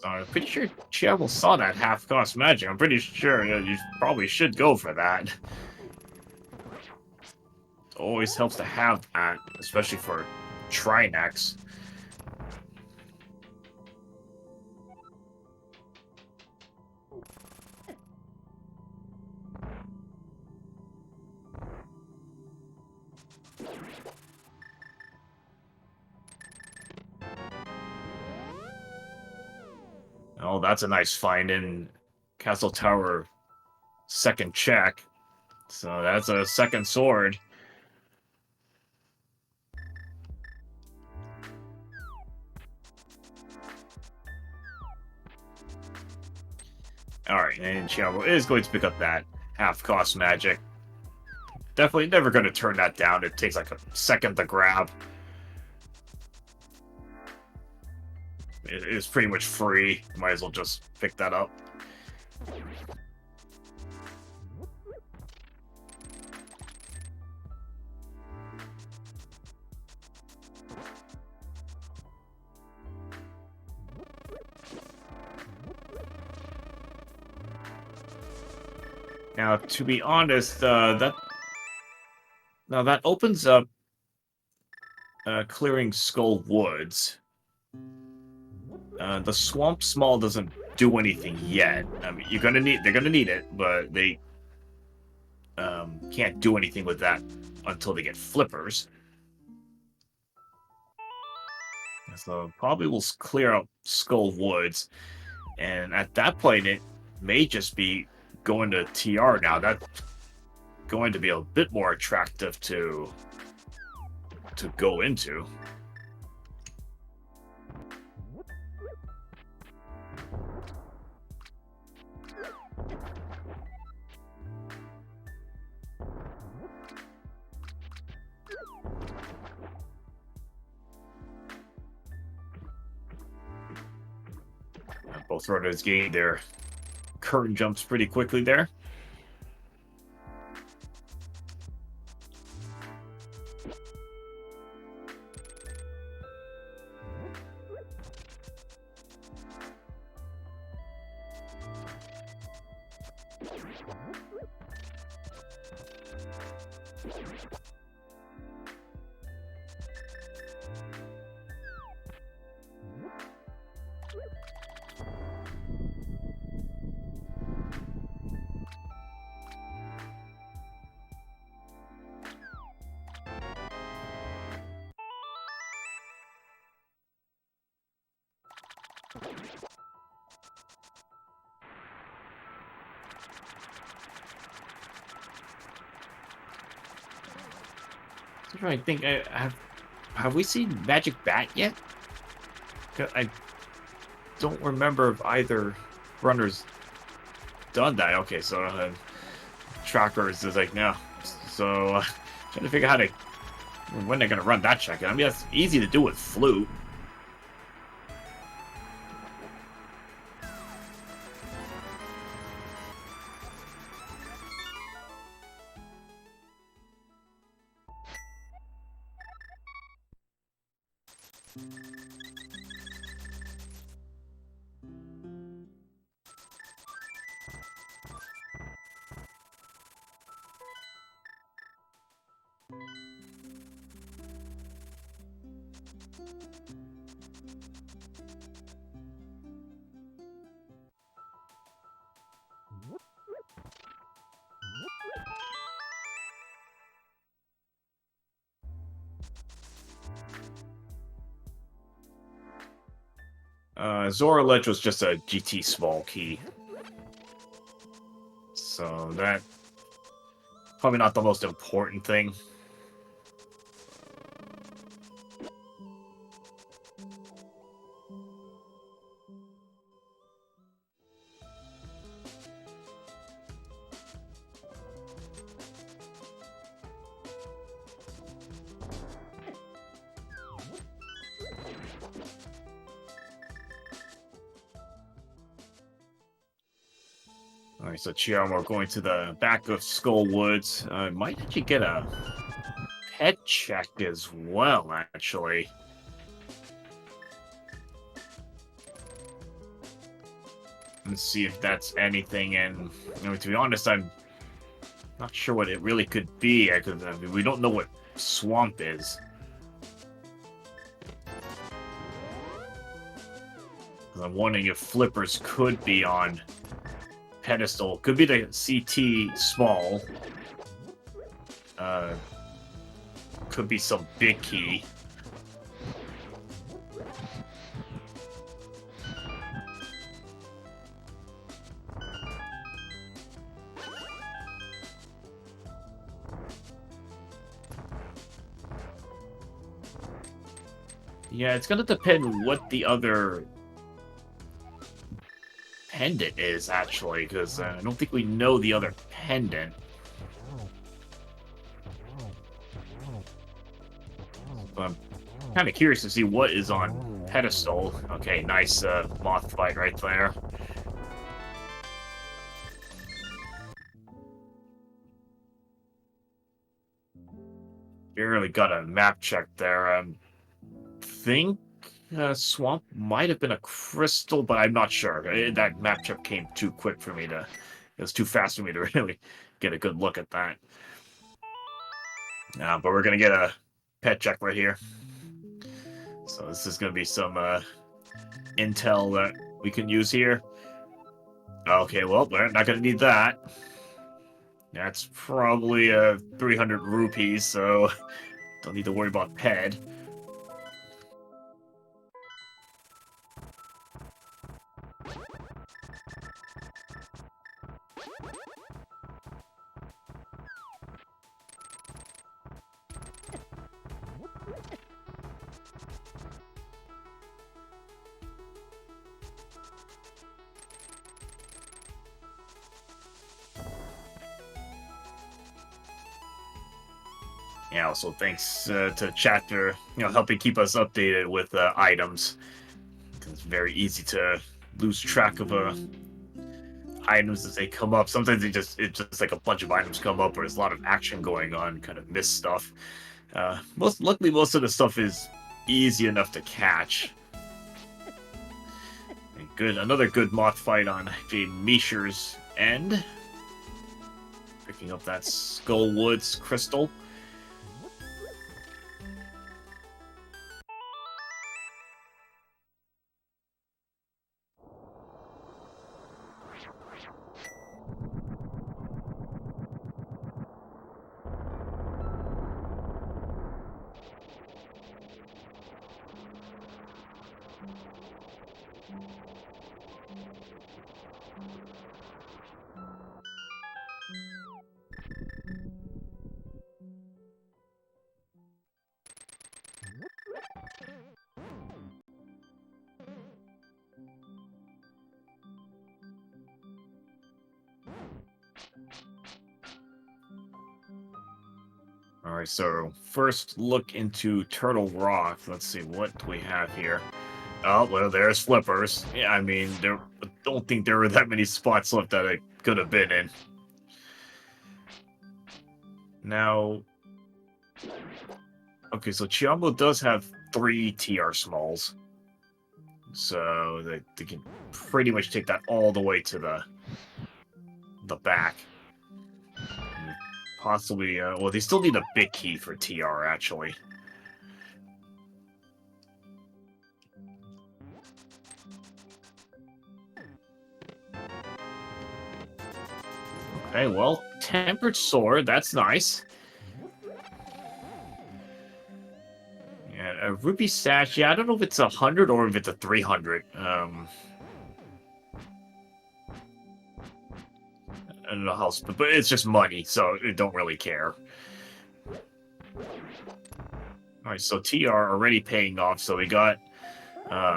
I'm pretty sure Cheamo saw that half-cost magic. I'm pretty sure you probably should go for that. It always helps to have that, especially for Trinex. Oh, that's a nice find in Castle Tower second check. So that's a second sword. Alright, and Cheamo is going to pick up that half-cost magic. Definitely never going to turn that down. It takes like a second to grab. It is pretty much free. Might as well just pick that up. Now, to be honest, that opens up clearing Skull Woods. The Swamp Small doesn't do anything yet. I mean, they're gonna need it, but they can't do anything with that until they get flippers. So probably we'll clear out Skull Woods, and at that point it may just be going to TR now. That's going to be a bit more attractive to go into. Both runners gained their current jumps pretty quickly there. I'm trying to think. Have we seen Magic Bat yet? 'Cause I don't remember if either runner's done that. Okay, so Trackers is like no. So trying to figure out how to when they're gonna run that check. I mean, that's easy to do with Flute. Zora Ledge was just a GT small key. So that probably not the most important thing. Alright, so Cheamo going to the back of Skull Woods. Might actually get a pet check as well, actually. Let's see if that's anything, and to be honest, I'm not sure what it really could be, because I mean, we don't know what swamp is. I'm wondering if flippers could be on pedestal. Could be the CT small. Could be some big key. Yeah, it's gonna depend what the other pendant is, actually, because I don't think we know the other pendant. But I'm kind of curious to see what is on pedestal. Okay, nice moth fight right there. Barely got a map check there. Think swamp might have been a crystal, but I'm not sure. That map check came too quick for me to. It was too fast for me to really get a good look at that. But we're gonna get a pet check right here. So this is gonna be some intel that we can use here. Okay, well, we're not gonna need that. That's probably 300 rupees, so don't need to worry about ped. Yeah, also thanks to Chapter, helping keep us updated with items. It's very easy to lose track of items as they come up. Sometimes it's just like a bunch of items come up, or there's a lot of action going on, kind of miss stuff. Luckily, most of the stuff is easy enough to catch. And good, another good moth fight on jmeasher's end. Picking up that Skull Woods crystal. Alright, so first look into Turtle Rock. Let's see, what do we have here? Oh, well, there's Flippers. Yeah, I mean, I don't think there were that many spots left that I could have been in. Now, okay, so Cheamo does have 3 TR smalls. So they can pretty much take that all the way to the back. Possibly, well, they still need a big key for TR, actually. Okay, well, Tempered Sword, that's nice. Yeah, a Rupee Sash, yeah, I don't know if it's 100 or if it's a 300. I don't know how, but it's just money, so I don't really care. Alright, so TR already paying off, so we got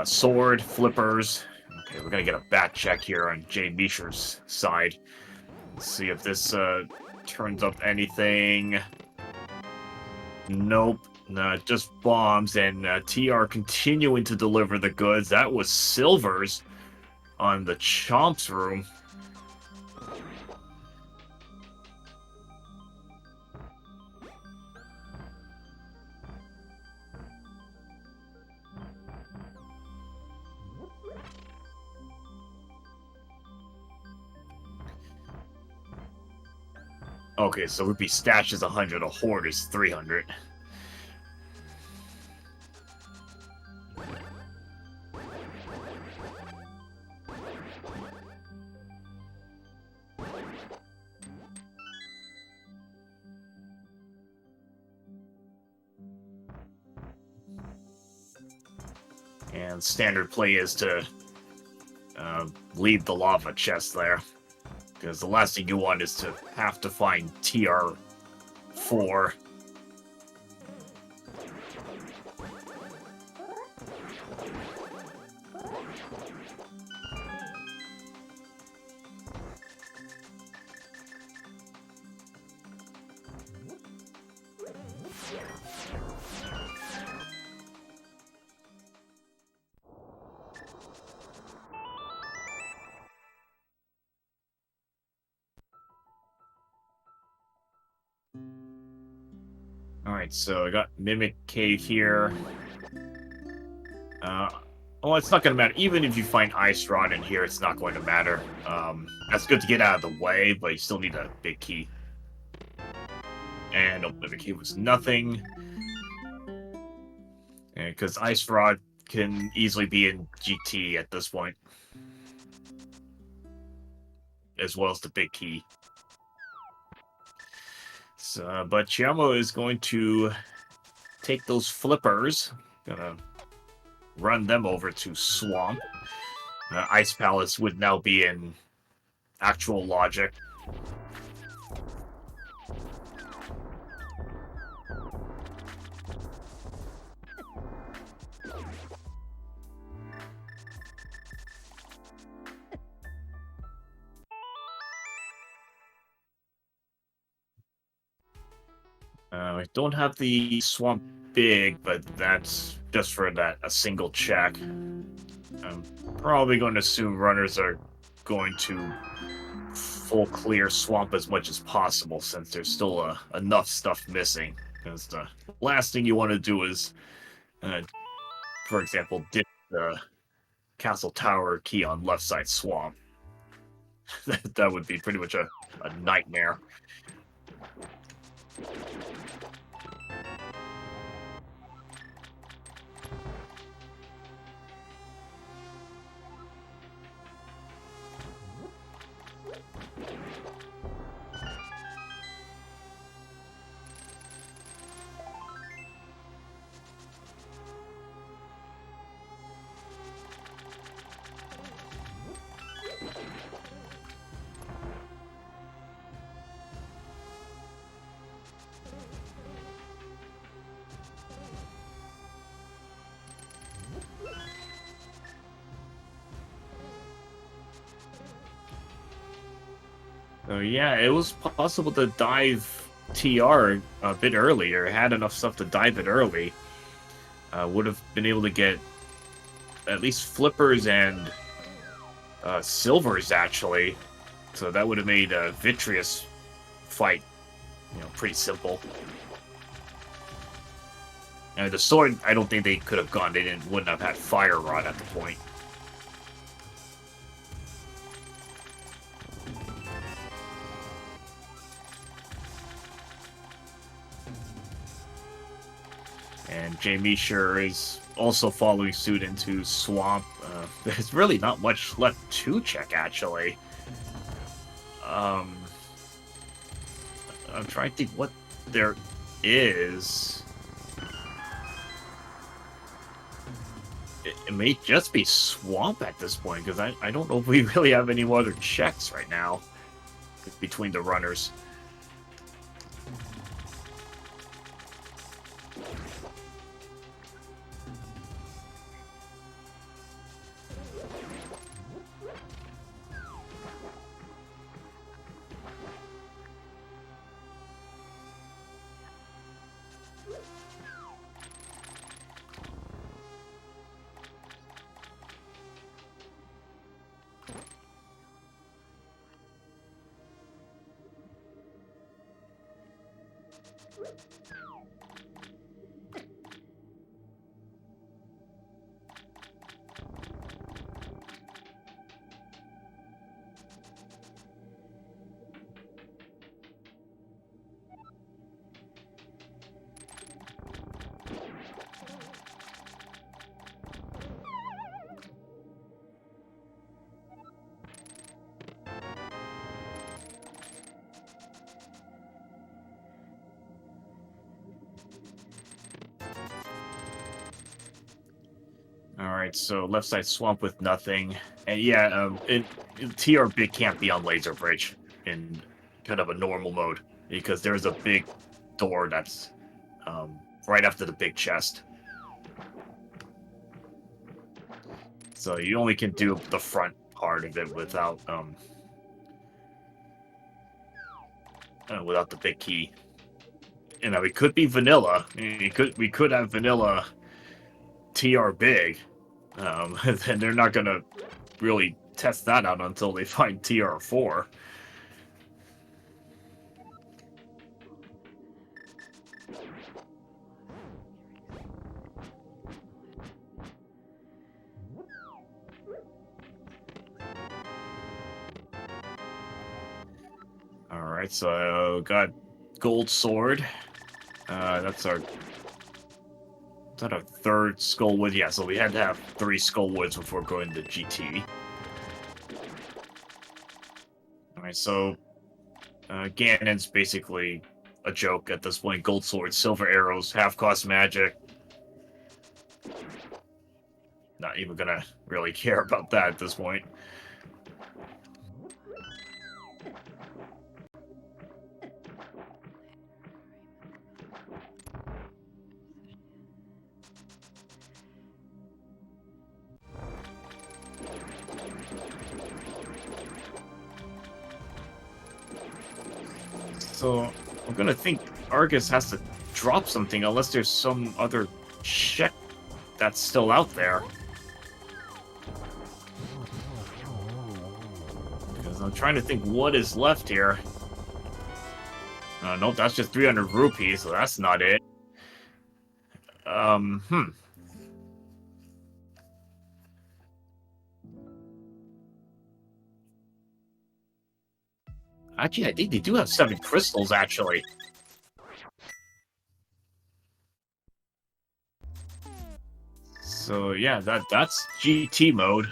sword, flippers. Okay, we're gonna get a bat check here on jmeasher's side. Let's see if this turns up anything. Nope. No, just bombs, and TR continuing to deliver the goods. That was silvers on the Chomp's room. Okay, so Rupee Stash is 100, a Horde is 300. And standard play is to leave the lava chest there. Because the last thing you want is to have to find TR4. Alright, so I got Mimic Cave here. Well, it's not going to matter. Even if you find Ice Rod in here, it's not going to matter. That's good to get out of the way, but you still need a big key. And Mimic Cave was nothing. Because Ice Rod can easily be in GT at this point. As well as the big key. So, but Cheamo is going to take those flippers. Gonna run them over to Swamp. Ice Palace would now be in actual logic. I don't have the Swamp Big, but that's just for a single check. I'm probably going to assume runners are going to full clear Swamp as much as possible, since there's still enough stuff missing. Because the last thing you want to do is, for example, dip the Castle Tower key on left side Swamp. That would be pretty much a nightmare. So yeah, it was possible to dive TR a bit earlier. Had enough stuff to dive it early. Would have been able to get at least flippers and silvers, actually. So that would have made a Vitreous fight, pretty simple. And the sword, I don't think they could have gone. They wouldn't have had Fire Rod at the point. And jmeasher is also following suit into Swamp. There's really not much left to check, actually. I'm trying to think what there is. It may just be Swamp at this point, because I don't know if we really have any more other checks right now between the runners. Alright, so left side swamp with nothing. And yeah, TR big can't be on laser bridge in kind of a normal mode because there's a big door that's right after the big chest. So you only can do the front part of it without without the big key. You know, it could be vanilla. We could have vanilla TR big. And they're not gonna really test that out until they find TR4. Alright, so got gold sword. That's our... Is that our third Skullwood? Yeah, so we had to have 3 Skullwoods before going to GT. Alright, so Ganon's basically a joke at this point. Gold sword, silver arrows, half-cost magic. Not even gonna really care about that at this point. So I'm gonna think Argus has to drop something unless there's some other shit that's still out there. Because I'm trying to think what is left here. Nope, that's just 300 rupees, so that's not it. Actually, I think they do have 7 crystals, actually. So, yeah, that's GT mode.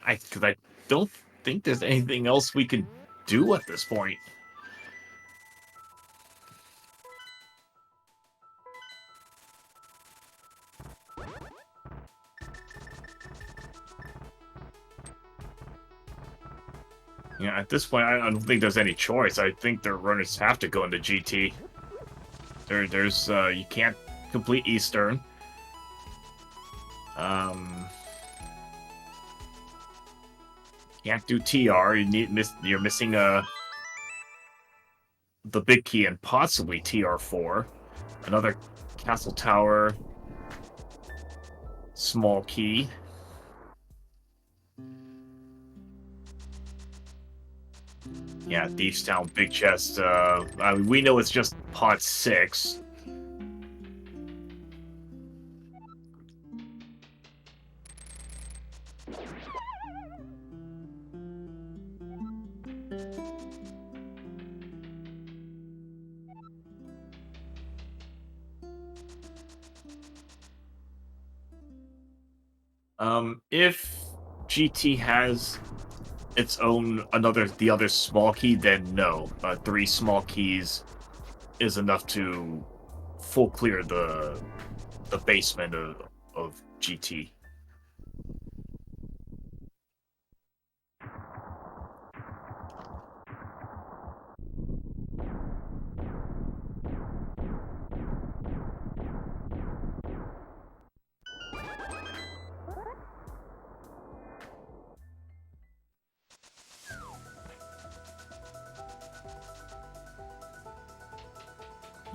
Because I don't think there's anything else we can do at this point. Yeah, at this point, I don't think there's any choice. I think the runners have to go into GT. There's you can't complete Eastern. Can't do TR. You're missing the big key and possibly TR4. Another castle tower. Small key. Yeah, Thieves Town, big chest. We know it's just pot 6. If GT has its own the other small key, then no. 3 small keys is enough to full clear the basement of GT.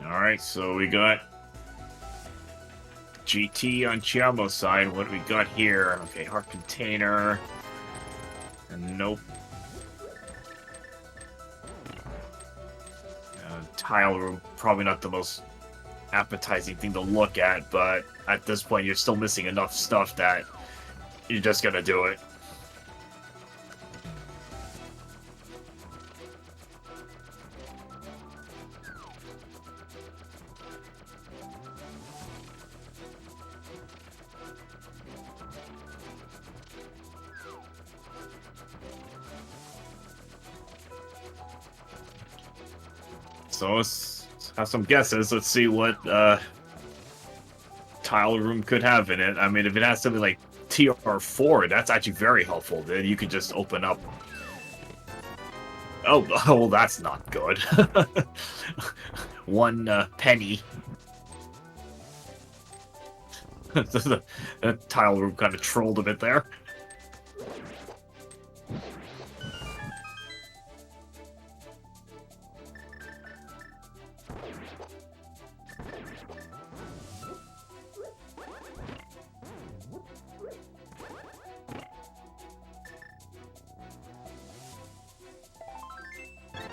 Alright, so we got GT on Cheamo's side. What do we got here? Okay, heart container. And nope. Tile room, probably not the most appetizing thing to look at, but at this point you're still missing enough stuff that you're just gonna do it. So let's have some guesses. Let's see what tile room could have in it. I mean, if it has something like TR4. That's actually very helpful. Then you can just open up. Oh, well, that's not good. One penny. That tile room kind of trolled a bit there.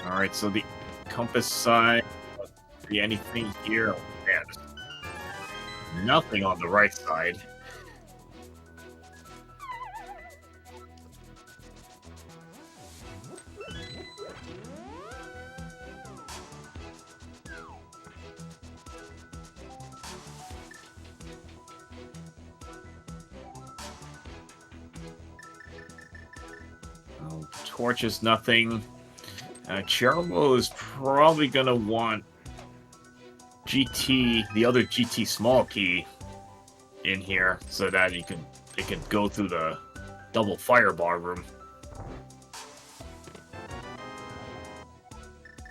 Alright, so the compass side, be anything here? Oh, man, there's nothing on the right side. Oh, torch is nothing. Cheamo is probably gonna want GT, the other GT small key, in here so that it can go through the double firebar room.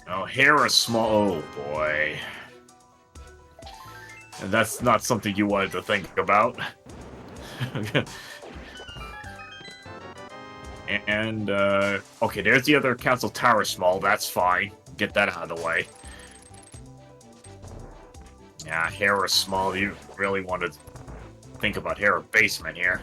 Oh, Hera small. Oh boy, and that's not something you wanted to think about. And, okay, there's the other Council Tower small. That's fine. Get that out of the way. Yeah, Hera small. You really want to think about Hera basement here.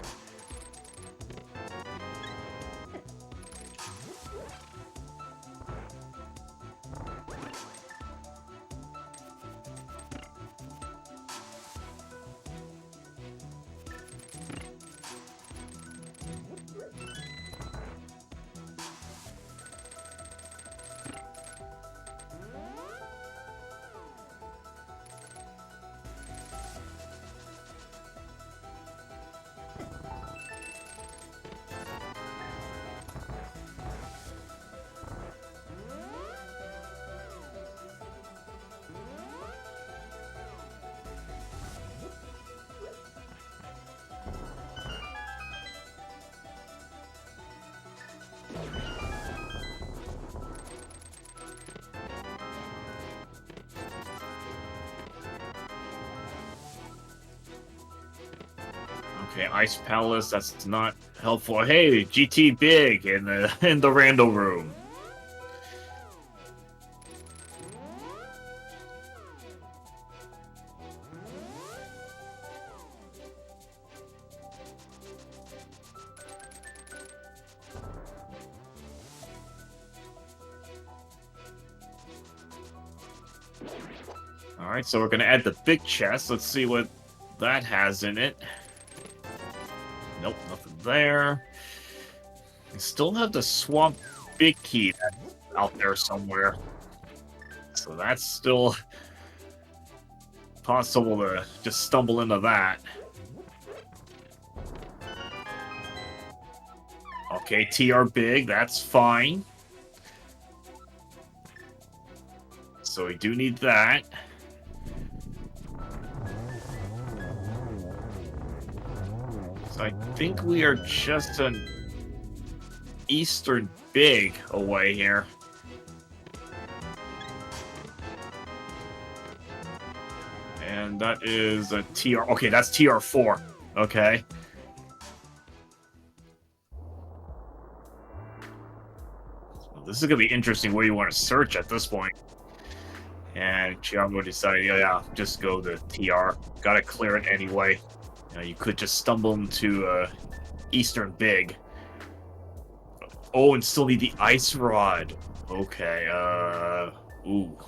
Okay, Ice Palace, that's not helpful. Hey, GT Big in the rando room. Alright, so we're gonna add the big chest. Let's see what that has in it. Nope, nothing there. We still have the Swamp Big Key that's out there somewhere. So that's still possible to just stumble into that. Okay, TR Big, that's fine. So we do need that. So I think we are just an Eastern Big away here. And that is a TR. Okay, that's TR4. Okay. So this is going to be interesting where you want to search at this point. And Cheamo decided, yeah, just go to TR. Gotta clear it anyway. You could just stumble into Eastern Big. Oh, and still need the Ice Rod. Okay, ooh.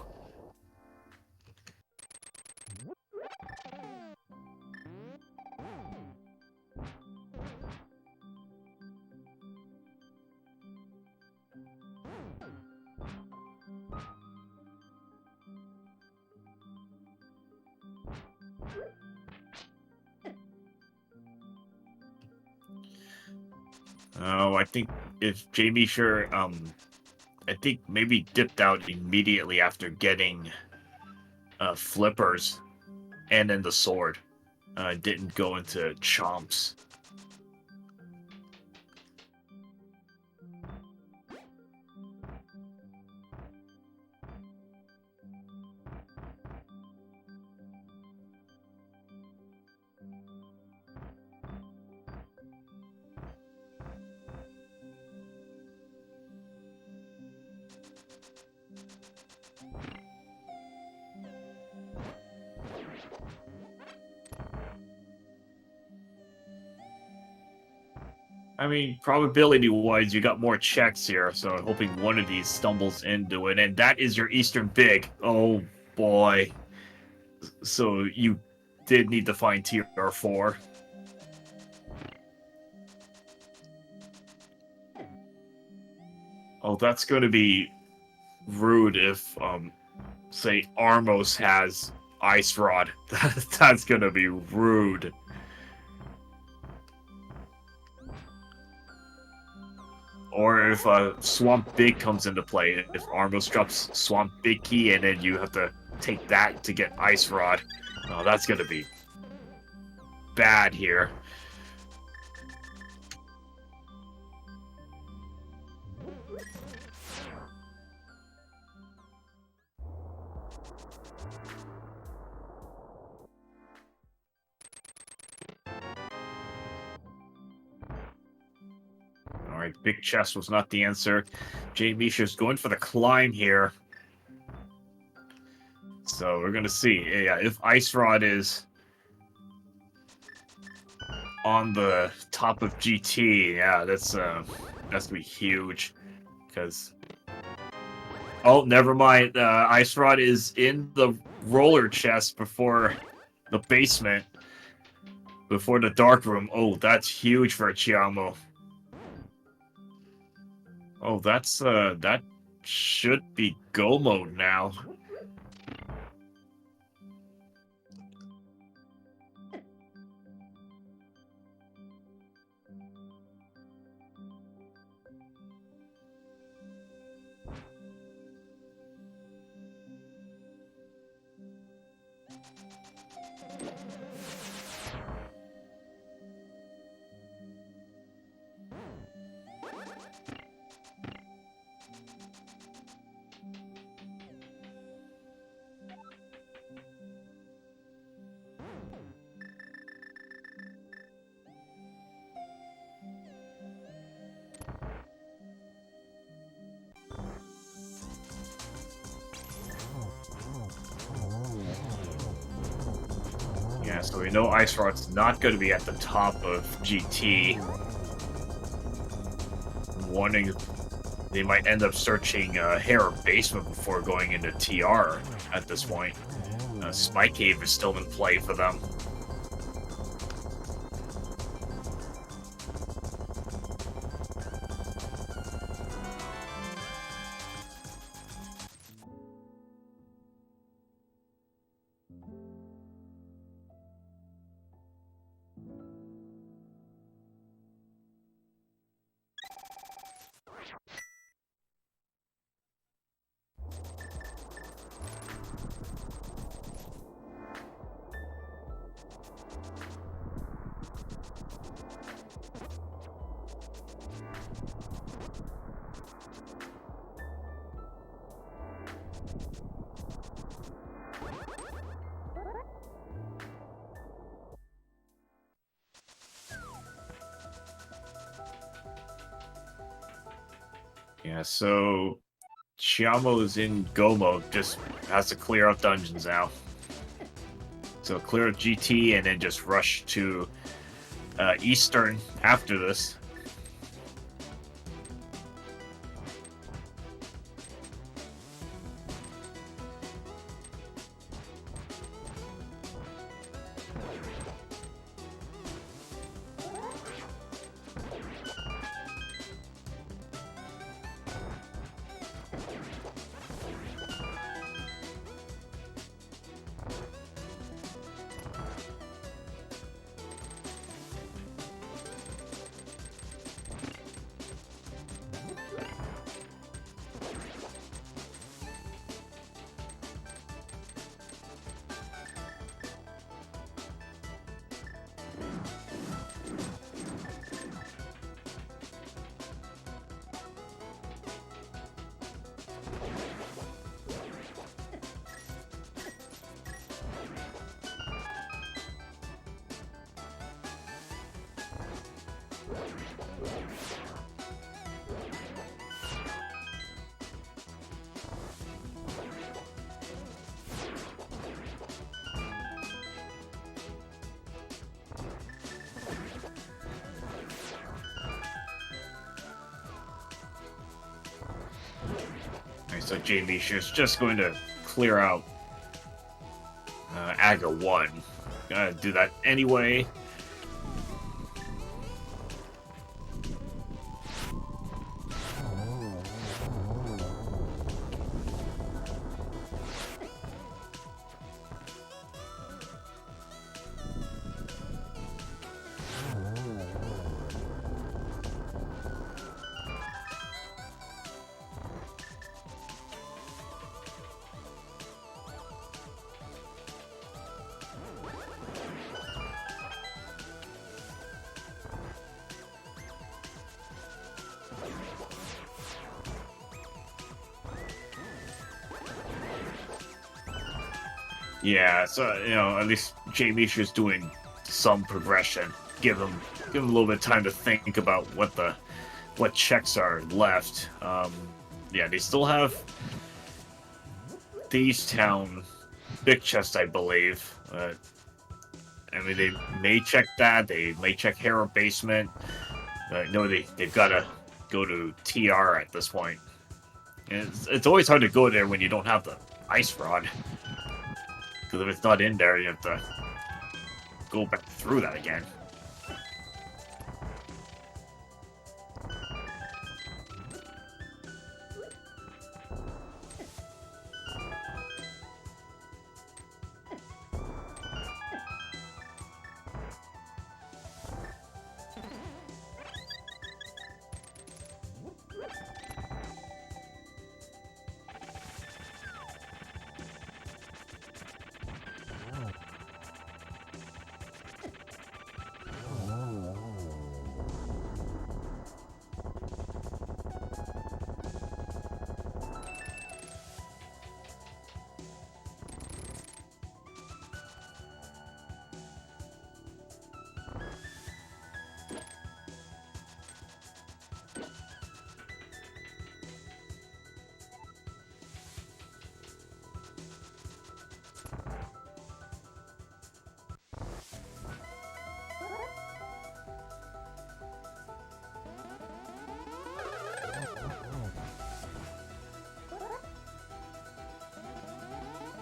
Oh, I think if jmeasher, I think maybe dipped out immediately after getting flippers and then the sword. Didn't go into chomps. I mean, probability-wise, you got more checks here, so I'm hoping one of these stumbles into it, and that is your Eastern Big. Oh, boy. So you did need to find tier 4. Oh, that's going to be rude if, say, Armos has Ice Rod. That's going to be rude. Or if Swamp Big comes into play, if Armos drops Swamp Big Key and then you have to take that to get Ice Rod. Oh, that's going to be bad here. Alright, big chest was not the answer. jmeasher's going for the climb here. So we're gonna see. Yeah, if Ice Rod is on the top of GT, yeah, that's gonna be huge. Because oh, never mind. Ice Rod is in the roller chest before the basement, before the dark room. Oh, that's huge for a Cheamo. Oh, that's that should be go mode now. Yeah, so we know Ice Rod's not going to be at the top of GT. I'm wondering if they might end up searching Hair or Basement before going into TR at this point. Spike Cave is still in play for them. Yeah, so Cheamo is in go mode, just has to clear up dungeons now. So clear up GT and then just rush to Eastern after this. So jmeasher is just going to clear out Aga 1. Gonna do that anyway. Yeah, so at least jmeasher's doing some progression. Give him a little bit of time to think about what checks are left. Yeah, they still have these town big chest, I believe. I mean, they may check that. They may check Hero Basement. No, they've got to go to TR at this point. And it's always hard to go there when you don't have the ice rod. Because if it's not in there, you have to go back through that again.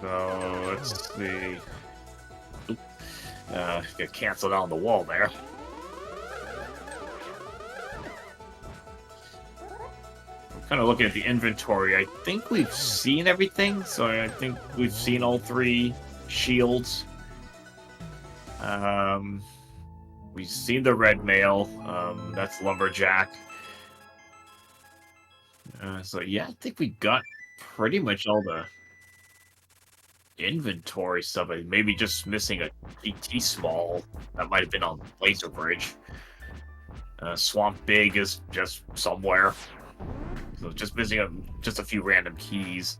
So let's see. Oop. Get canceled on the wall there. I'm kind of looking at the inventory. I think we've seen everything, so I think we've seen all 3 shields. We've seen the red mail. That's lumberjack. So yeah, I think we got pretty much all the inventory stuff. Maybe just missing a GT small that might have been on Laser Bridge. Swamp Big is just somewhere, so just missing just a few random keys.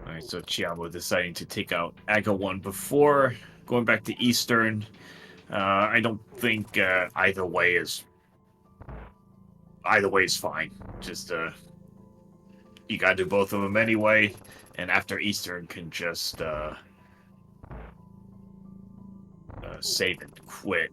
Alright, so Cheamo deciding to take out Aga 1 before going back to Eastern. I don't think either way is fine. Just you gotta do both of them anyway, and after Eastern can just save and quit.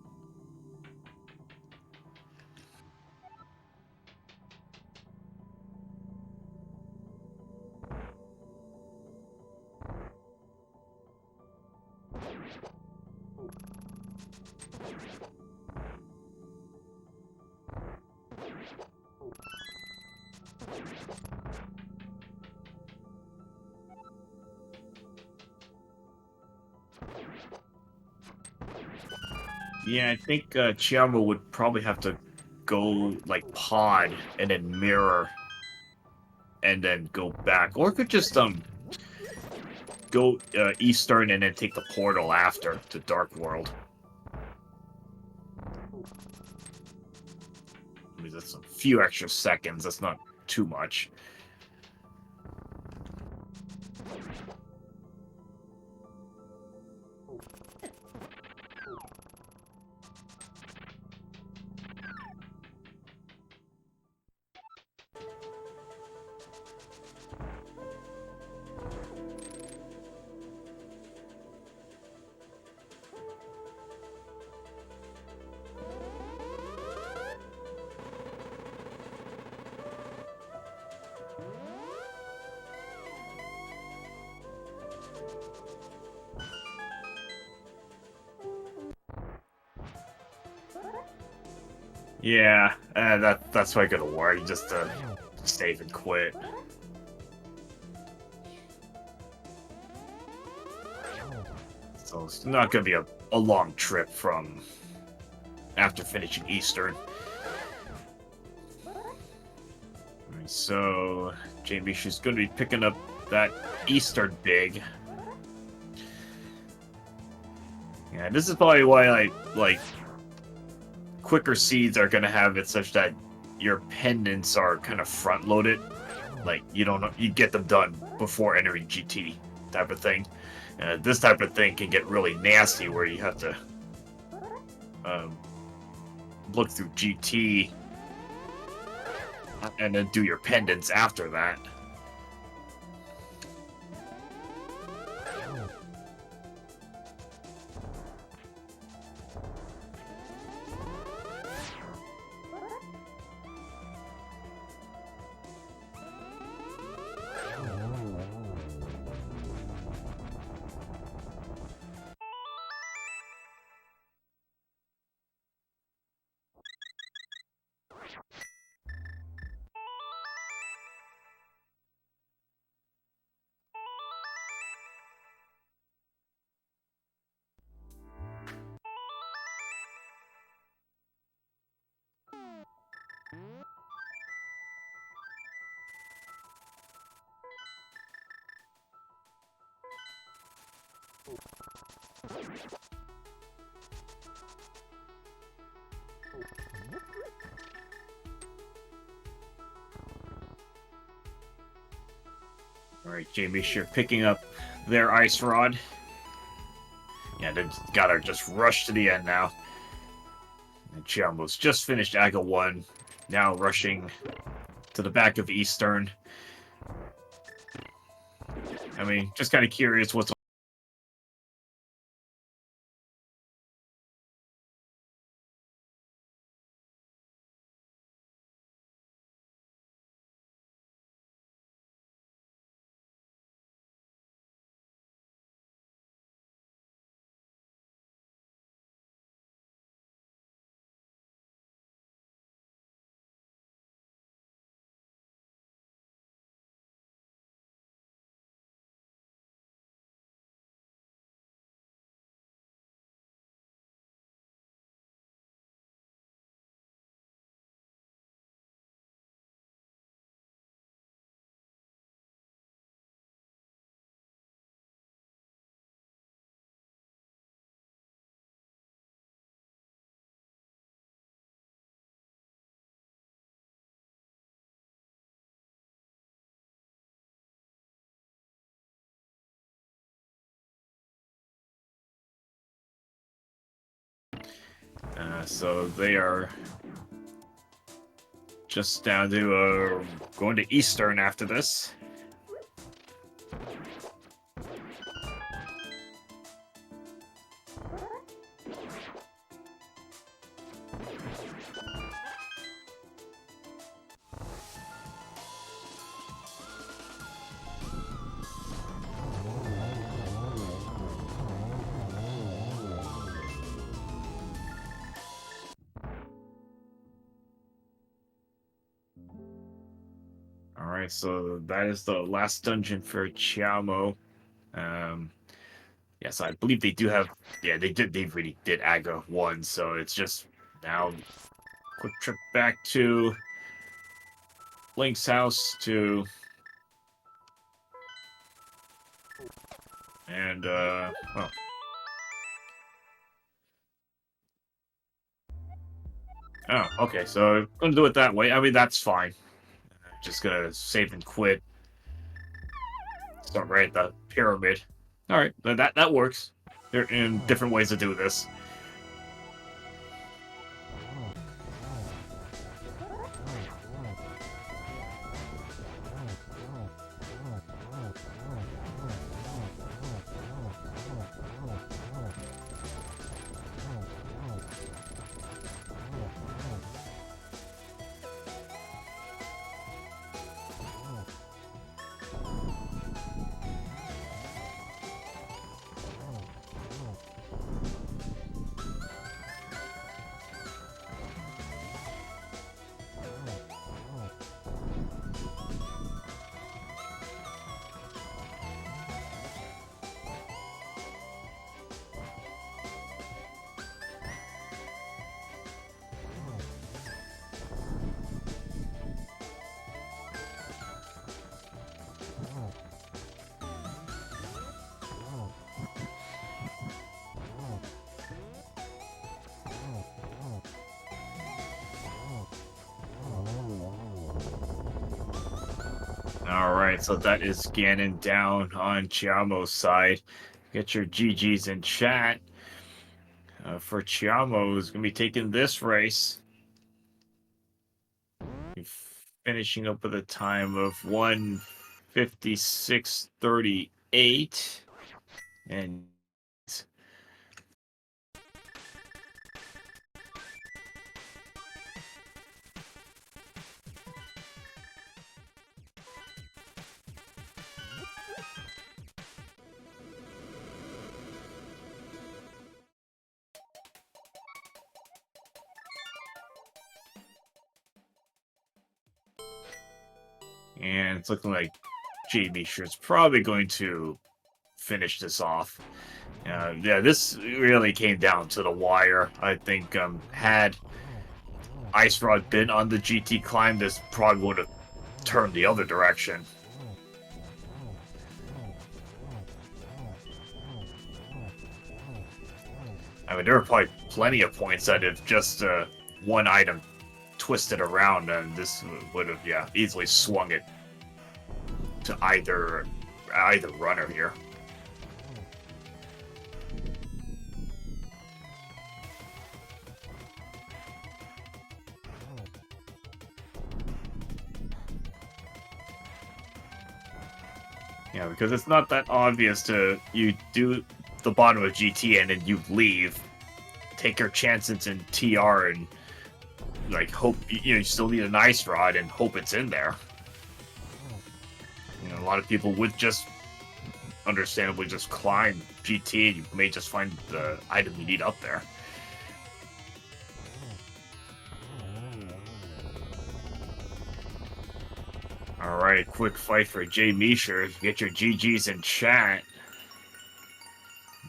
Yeah, I think Cheamo would probably have to go like pod and then mirror and then go back, or could just go Eastern and then take the portal after to Dark World. I mean, that's a few extra seconds. That's not too much. Yeah, that's why I gonna work, just to save and quit. So it's not gonna be a long trip from after finishing Eastern. Alright, so Jamie, she's gonna be picking up that Eastern big. Yeah, this is probably why like quicker seeds are gonna have it such that your pendants are kind of front loaded. Like you don't know, you get them done before entering GT type of thing. This type of thing can get really nasty where you have to um, look through GT and then do your pendants after that. Alright, Jamie, you're picking up their ice rod. Yeah, they gotta just rush to the end now. And Cheamo's just finished Aga 1, now rushing to the back of Eastern. I mean, just kind of curious what's. So they are just down to going to Eastern after this. Alright, so that is the last dungeon for Cheamo. Yes, I believe they do have. Yeah, they really did Aga 1, so it's just now quick trip back to Link's house to. And, well. Oh, okay, so I'm gonna do it that way. I mean, that's fine. Just gonna save and quit. Start right at the pyramid. Alright, that works. There are different ways to do this. All right, so that is Ganon down on Cheamo's side. Get your GGs in chat. For Cheamo, who's going to be taking this race. Finishing up with a time of 1:56:38. And it's looking like jmeasher is probably going to finish this off. Yeah, this really came down to the wire. I think had Ice Rod been on the GT climb, this probably would have turned the other direction. I mean, there were probably plenty of points that if just one item twisted around, and this would have, yeah, easily swung it to either runner here. Yeah, because it's not that obvious to you do the bottom of GT and then you leave, take your chances in TR and like hope you still need an ice rod and hope it's in there. A lot of people would just understandably just climb GT and you may just find the item you need up there. Alright, quick fight for jmeasher. Get your GGs in chat.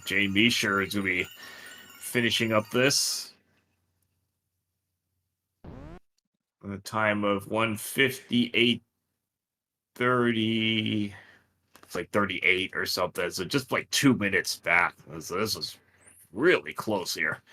jmeasher is going to be finishing up this. A time of 1:58:30. It's like 38 or something. So just like 2 minutes back. So this was really close here.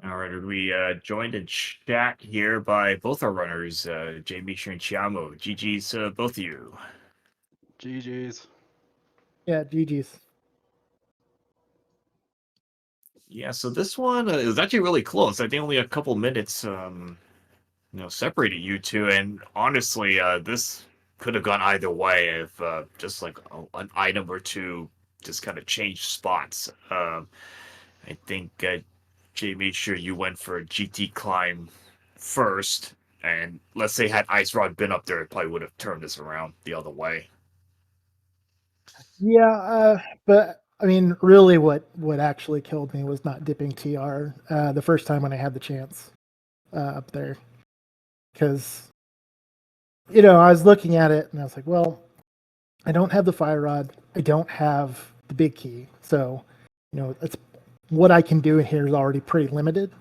All right, we joined in chat here by both our runners, jmeasher and Cheamo. GG's, both of you. GG's. Yeah, GG's. Yeah, so this one is actually really close. I think only a couple minutes, separated you two. And honestly, this could have gone either way if just like an item or two just kind of changed spots. I think jmeasher, you went for a GT climb first, and let's say had Ice Rod been up there, it probably would have turned this around the other way. Yeah, but I mean, really, what actually killed me was not dipping TR the first time when I had the chance up there, because I was looking at it and I was like, well, I don't have the fire rod, I don't have the big key, so it's what I can do in here is already pretty limited.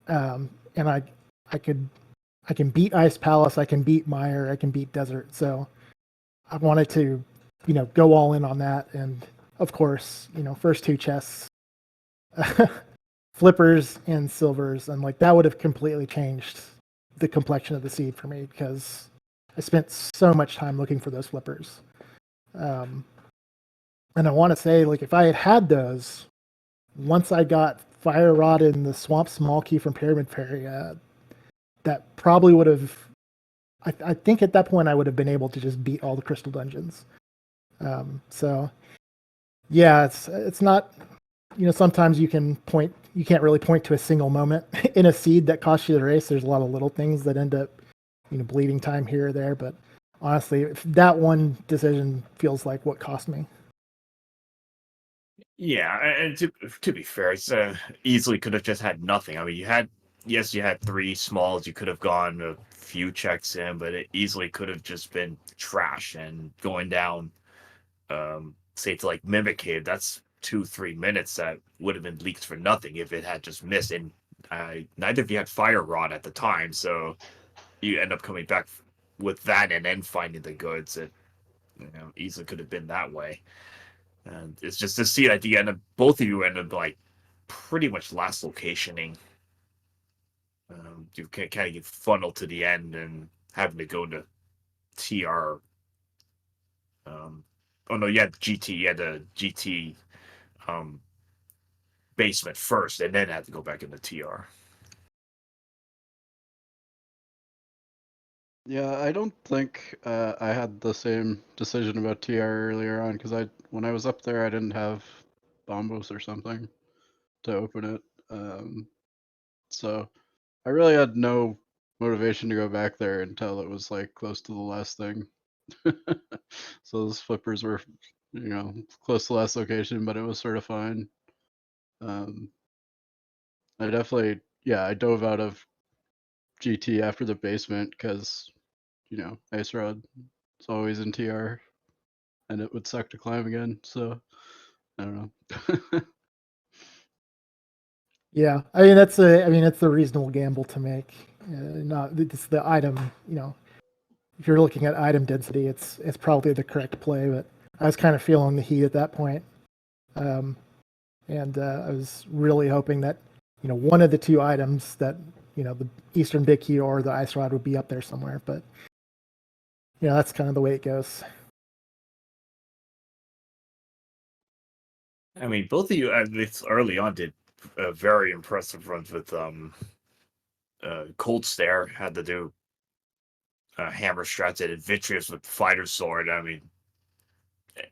And I can beat Ice Palace, I can beat Mire, I can beat Desert, so I wanted to go all in on that. And of course, first two chests, flippers and silvers, and like that would have completely changed the complexion of the seed for me because I spent so much time looking for those flippers. And I want to say, like, if I had those, once I got Fire Rod in the Swamp Small Key from Pyramid Fairy, that probably would have. I think at that point I would have been able to just beat all the crystal dungeons. So yeah, it's not, sometimes you can't really point to a single moment in a seed that cost you the race. There's a lot of little things that end up, bleeding time here or there. But honestly, that one decision feels like what cost me. Yeah, and to be fair, it's easily could have just had nothing. I mean, you had yes, you had 3 smalls. You could have gone a few checks in, but it easily could have just been trash and going down. Say to like Mimic Cave, that's 2-3 minutes that would have been leaked for nothing if it had just missed. And neither of you had Fire Rod at the time, so you end up coming back with that and then finding the goods. It easily could have been that way. And it's just to see at the end of both of you end up like pretty much last locationing. You can kind of get funneled to the end and having to go to TR. Oh no, you had GT. You had the GT um, basement first, and then had to go back into TR. Yeah, I don't think I had the same decision about TR earlier on because when I was up there, I didn't have bombos or something to open it. So I really had no motivation to go back there until it was like close to the last thing. So those flippers were, close to the last location, but it was sort of fine. I definitely, yeah, I dove out of GT after the basement because, Ice Rod is always in TR and it would suck to climb again. So I don't know. Yeah, I mean that's a reasonable gamble to make. Not it's the item, if you're looking at item density, it's probably the correct play. But I was kind of feeling the heat at that point, um, and I was really hoping that one of the two items that the Eastern Big Key or the Ice Rod would be up there somewhere. But that's kind of the way it goes. I mean, both of you at least early on did very impressive runs with Cold Stare. Had to do hammer strats and Vitreous with Fighter Sword. I mean,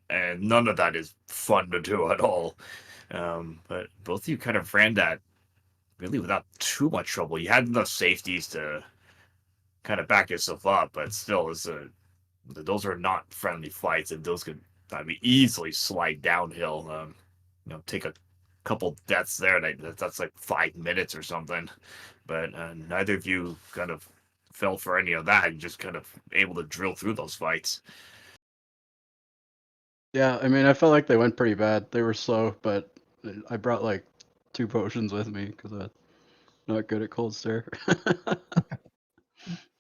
and none of that is fun to do at all. But both of you kind of ran that really without too much trouble. You had enough safeties to kind of back yourself up, but still, those are not friendly fights, and those could easily slide downhill. Take a couple deaths there. That's like 5 minutes or something. But neither of you kind of fell for any of that. You just kind of able to drill through those fights. Yeah, I mean, I felt like they went pretty bad. They were slow, but I brought like 2 potions with me because I'm not good at cold stare.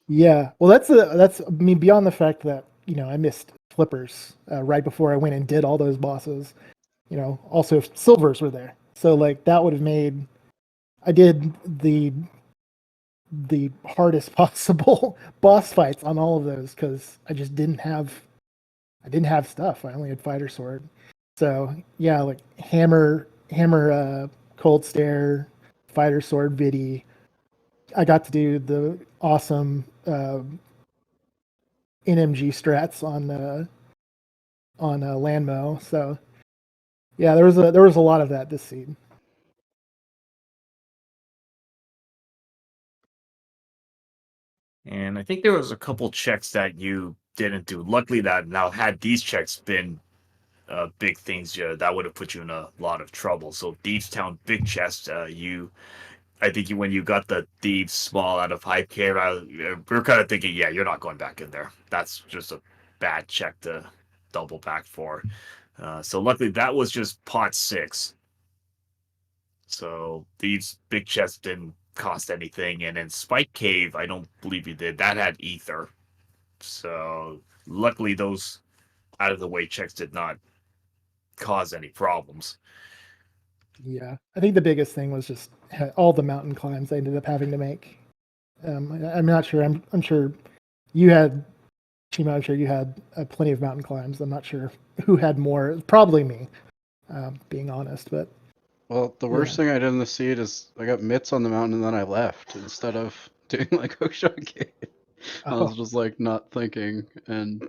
Yeah, well, that's I mean beyond the fact that I missed flippers right before I went and did all those bosses. Also silvers were there, so like that would have made I did the hardest possible boss fights on all of those because I didn't have stuff. I only had fighter sword. So yeah, like hammer, cold stare, fighter sword, vidi. I got to do the awesome NMG strats on Landmo. So yeah, there was a lot of that this seed. And I think there was a couple checks that you didn't do. Luckily, that now had these checks been big things, that would have put you in a lot of trouble. So Thieves Town Big Chest, I think when you got the Thieves Small out of Hype Cave, we were kind of thinking, yeah, you're not going back in there. That's just a bad check to double back for. So luckily, that was just pot 6. So Thieves Big Chest didn't cost anything. And then Spike Cave, I don't believe you did. That had Ether. So luckily, those out of the way checks did not cause any problems. Yeah, I think the biggest thing was just all the mountain climbs I ended up having to make. I'm not sure. I'm sure you had Cheamo. I'm sure you had plenty of mountain climbs. I'm not sure who had more. Probably me, being honest. But Well, the worst thing I did in the seed is I got mitts on the mountain and then I left instead of doing like Hookshot Cave. I was just like not thinking, and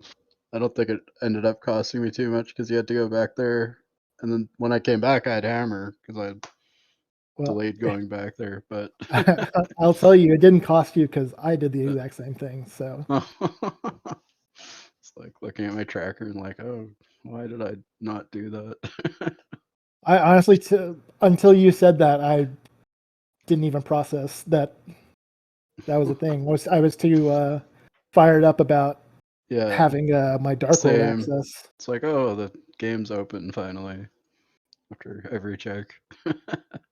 I don't think it ended up costing me too much because you had to go back there. And then when I came back, I had hammer because I well, delayed going back there. But I'll tell you, it didn't cost you because I did the exact same thing. So it's like looking at my tracker and like, oh, why did I not do that? I honestly, until you said that, didn't even process that was a thing. I was too fired up about Yeah, having my Dark World same. access. It's like, oh, the game's open finally after every check.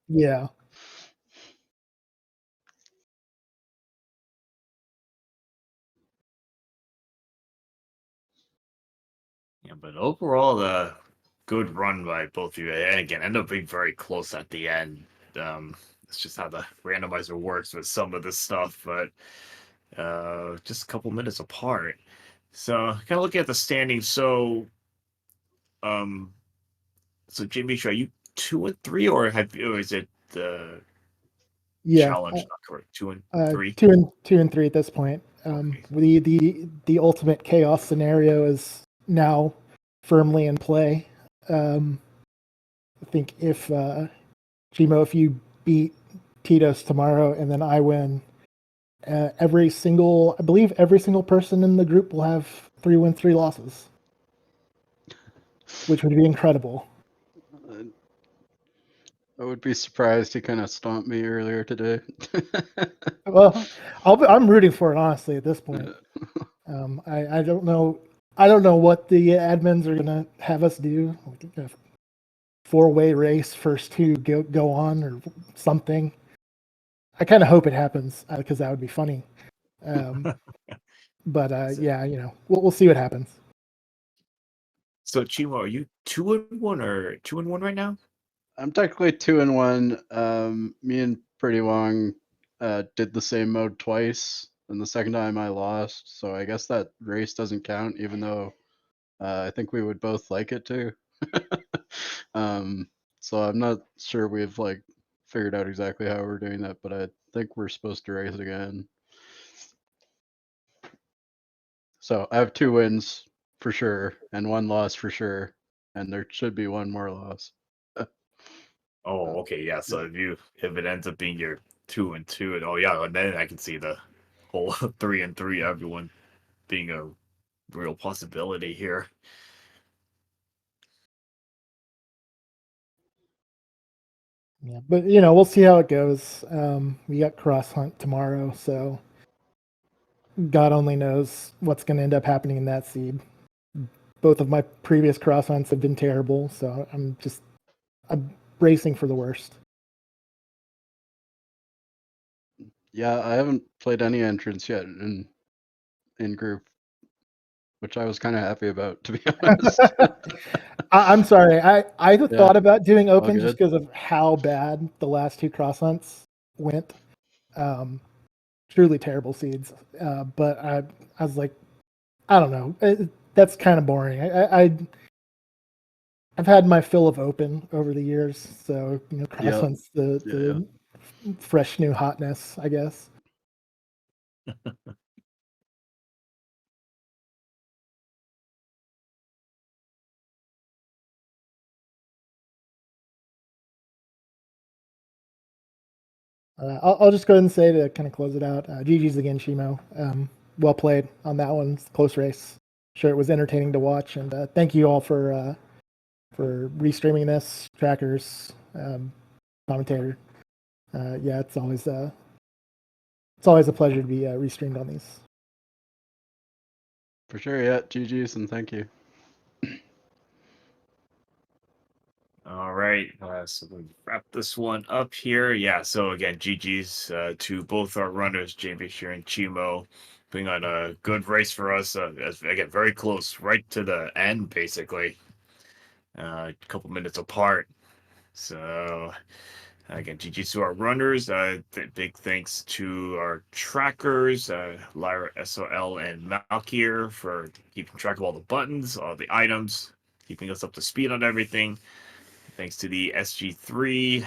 Yeah. Yeah, but overall, good run by both of you. And again, end up being very close at the end. It's just how the randomizer works with some of this stuff, but just a couple minutes apart. So, kind of looking at the standings. Um, so Jamie, are you 2-3, or or is it the Yeah. challenge not correct? 2-3. 2 and 3 at this point. Okay. The ultimate chaos scenario is now firmly in play. I think if Cheamo, if you beat Tito's tomorrow and then I win, I believe every single person in the group will have 3 wins, 3 losses, which would be incredible. I would be surprised he kind of stomped me earlier today. Well, I'm rooting for it honestly at this point. I don't know. I don't know what the admins are gonna have us do. Like a 4-way race, first 2 go on or something. I kind of hope it happens because that would be funny. But yeah, you know, we'll see what happens. So Chimo, are you 2-1 or 2-1 right now? I'm technically 2-1. Me and Pretty Long did the same mode twice, and the second time I lost. So I guess that race doesn't count, even though I think we would both like it to. So I'm not sure we've like figured out exactly how we're doing that, but I think we're supposed to race again. So I have 2 wins for sure and 1 loss for sure, and there should be 1 more loss. Oh, okay, yeah. So if it ends up being your 2-2, and oh yeah, and then I can see the whole 3-3, everyone being a real possibility here. Yeah, but you know, we'll see how it goes. We got cross hunt tomorrow, so God only knows what's going to end up happening in that seed. Both of my previous cross hunts have been terrible, so I'm bracing for the worst. Yeah, I haven't played any entrance yet in group, which I was kind of happy about, to be honest. I'm sorry. I Yeah, thought about doing all open just good. because of how bad the last 2 cross hunts went. Truly terrible seeds. But I was like, I don't know. That's kind of boring. I've had my fill of open over the years, so you know, cross Yeah, hunts yeah. the fresh new hotness, I guess. I'll just go ahead and say to kind of close it out. GG's again, Cheamo. Well played on that one. It's a close race. Sure, it was entertaining to watch, and thank you all for restreaming this, trackers, commentator. Yeah, it's always a pleasure to be restreamed on these. For sure, yeah. GG's and thank you. All right, so we wrap this one up here. Yeah, so again, GG's to both our runners, jmeasher and Chimo, putting on a good race for us. As again, very close, right to the end, basically. A couple minutes apart. So again, GG's to our runners. Big thanks to our trackers, Lyra SOL and Malkier, for keeping track of all the buttons, all the items, keeping us up to speed on everything. Thanks to the SG3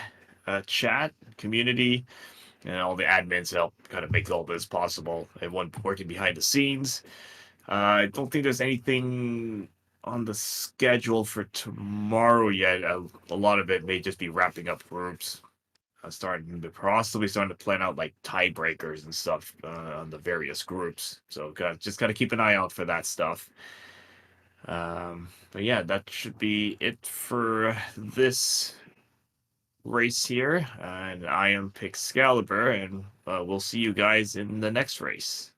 chat community and all the admins help kind of make all this possible. Everyone working behind the scenes. I don't think there's anything on the schedule for tomorrow yet. A lot of it may just be wrapping up groups, possibly starting to plan out like tiebreakers and stuff on the various groups. So just gotta keep an eye out for that stuff. But yeah, that should be it for this race here, and I am Pixcalibur, and we'll see you guys in the next race.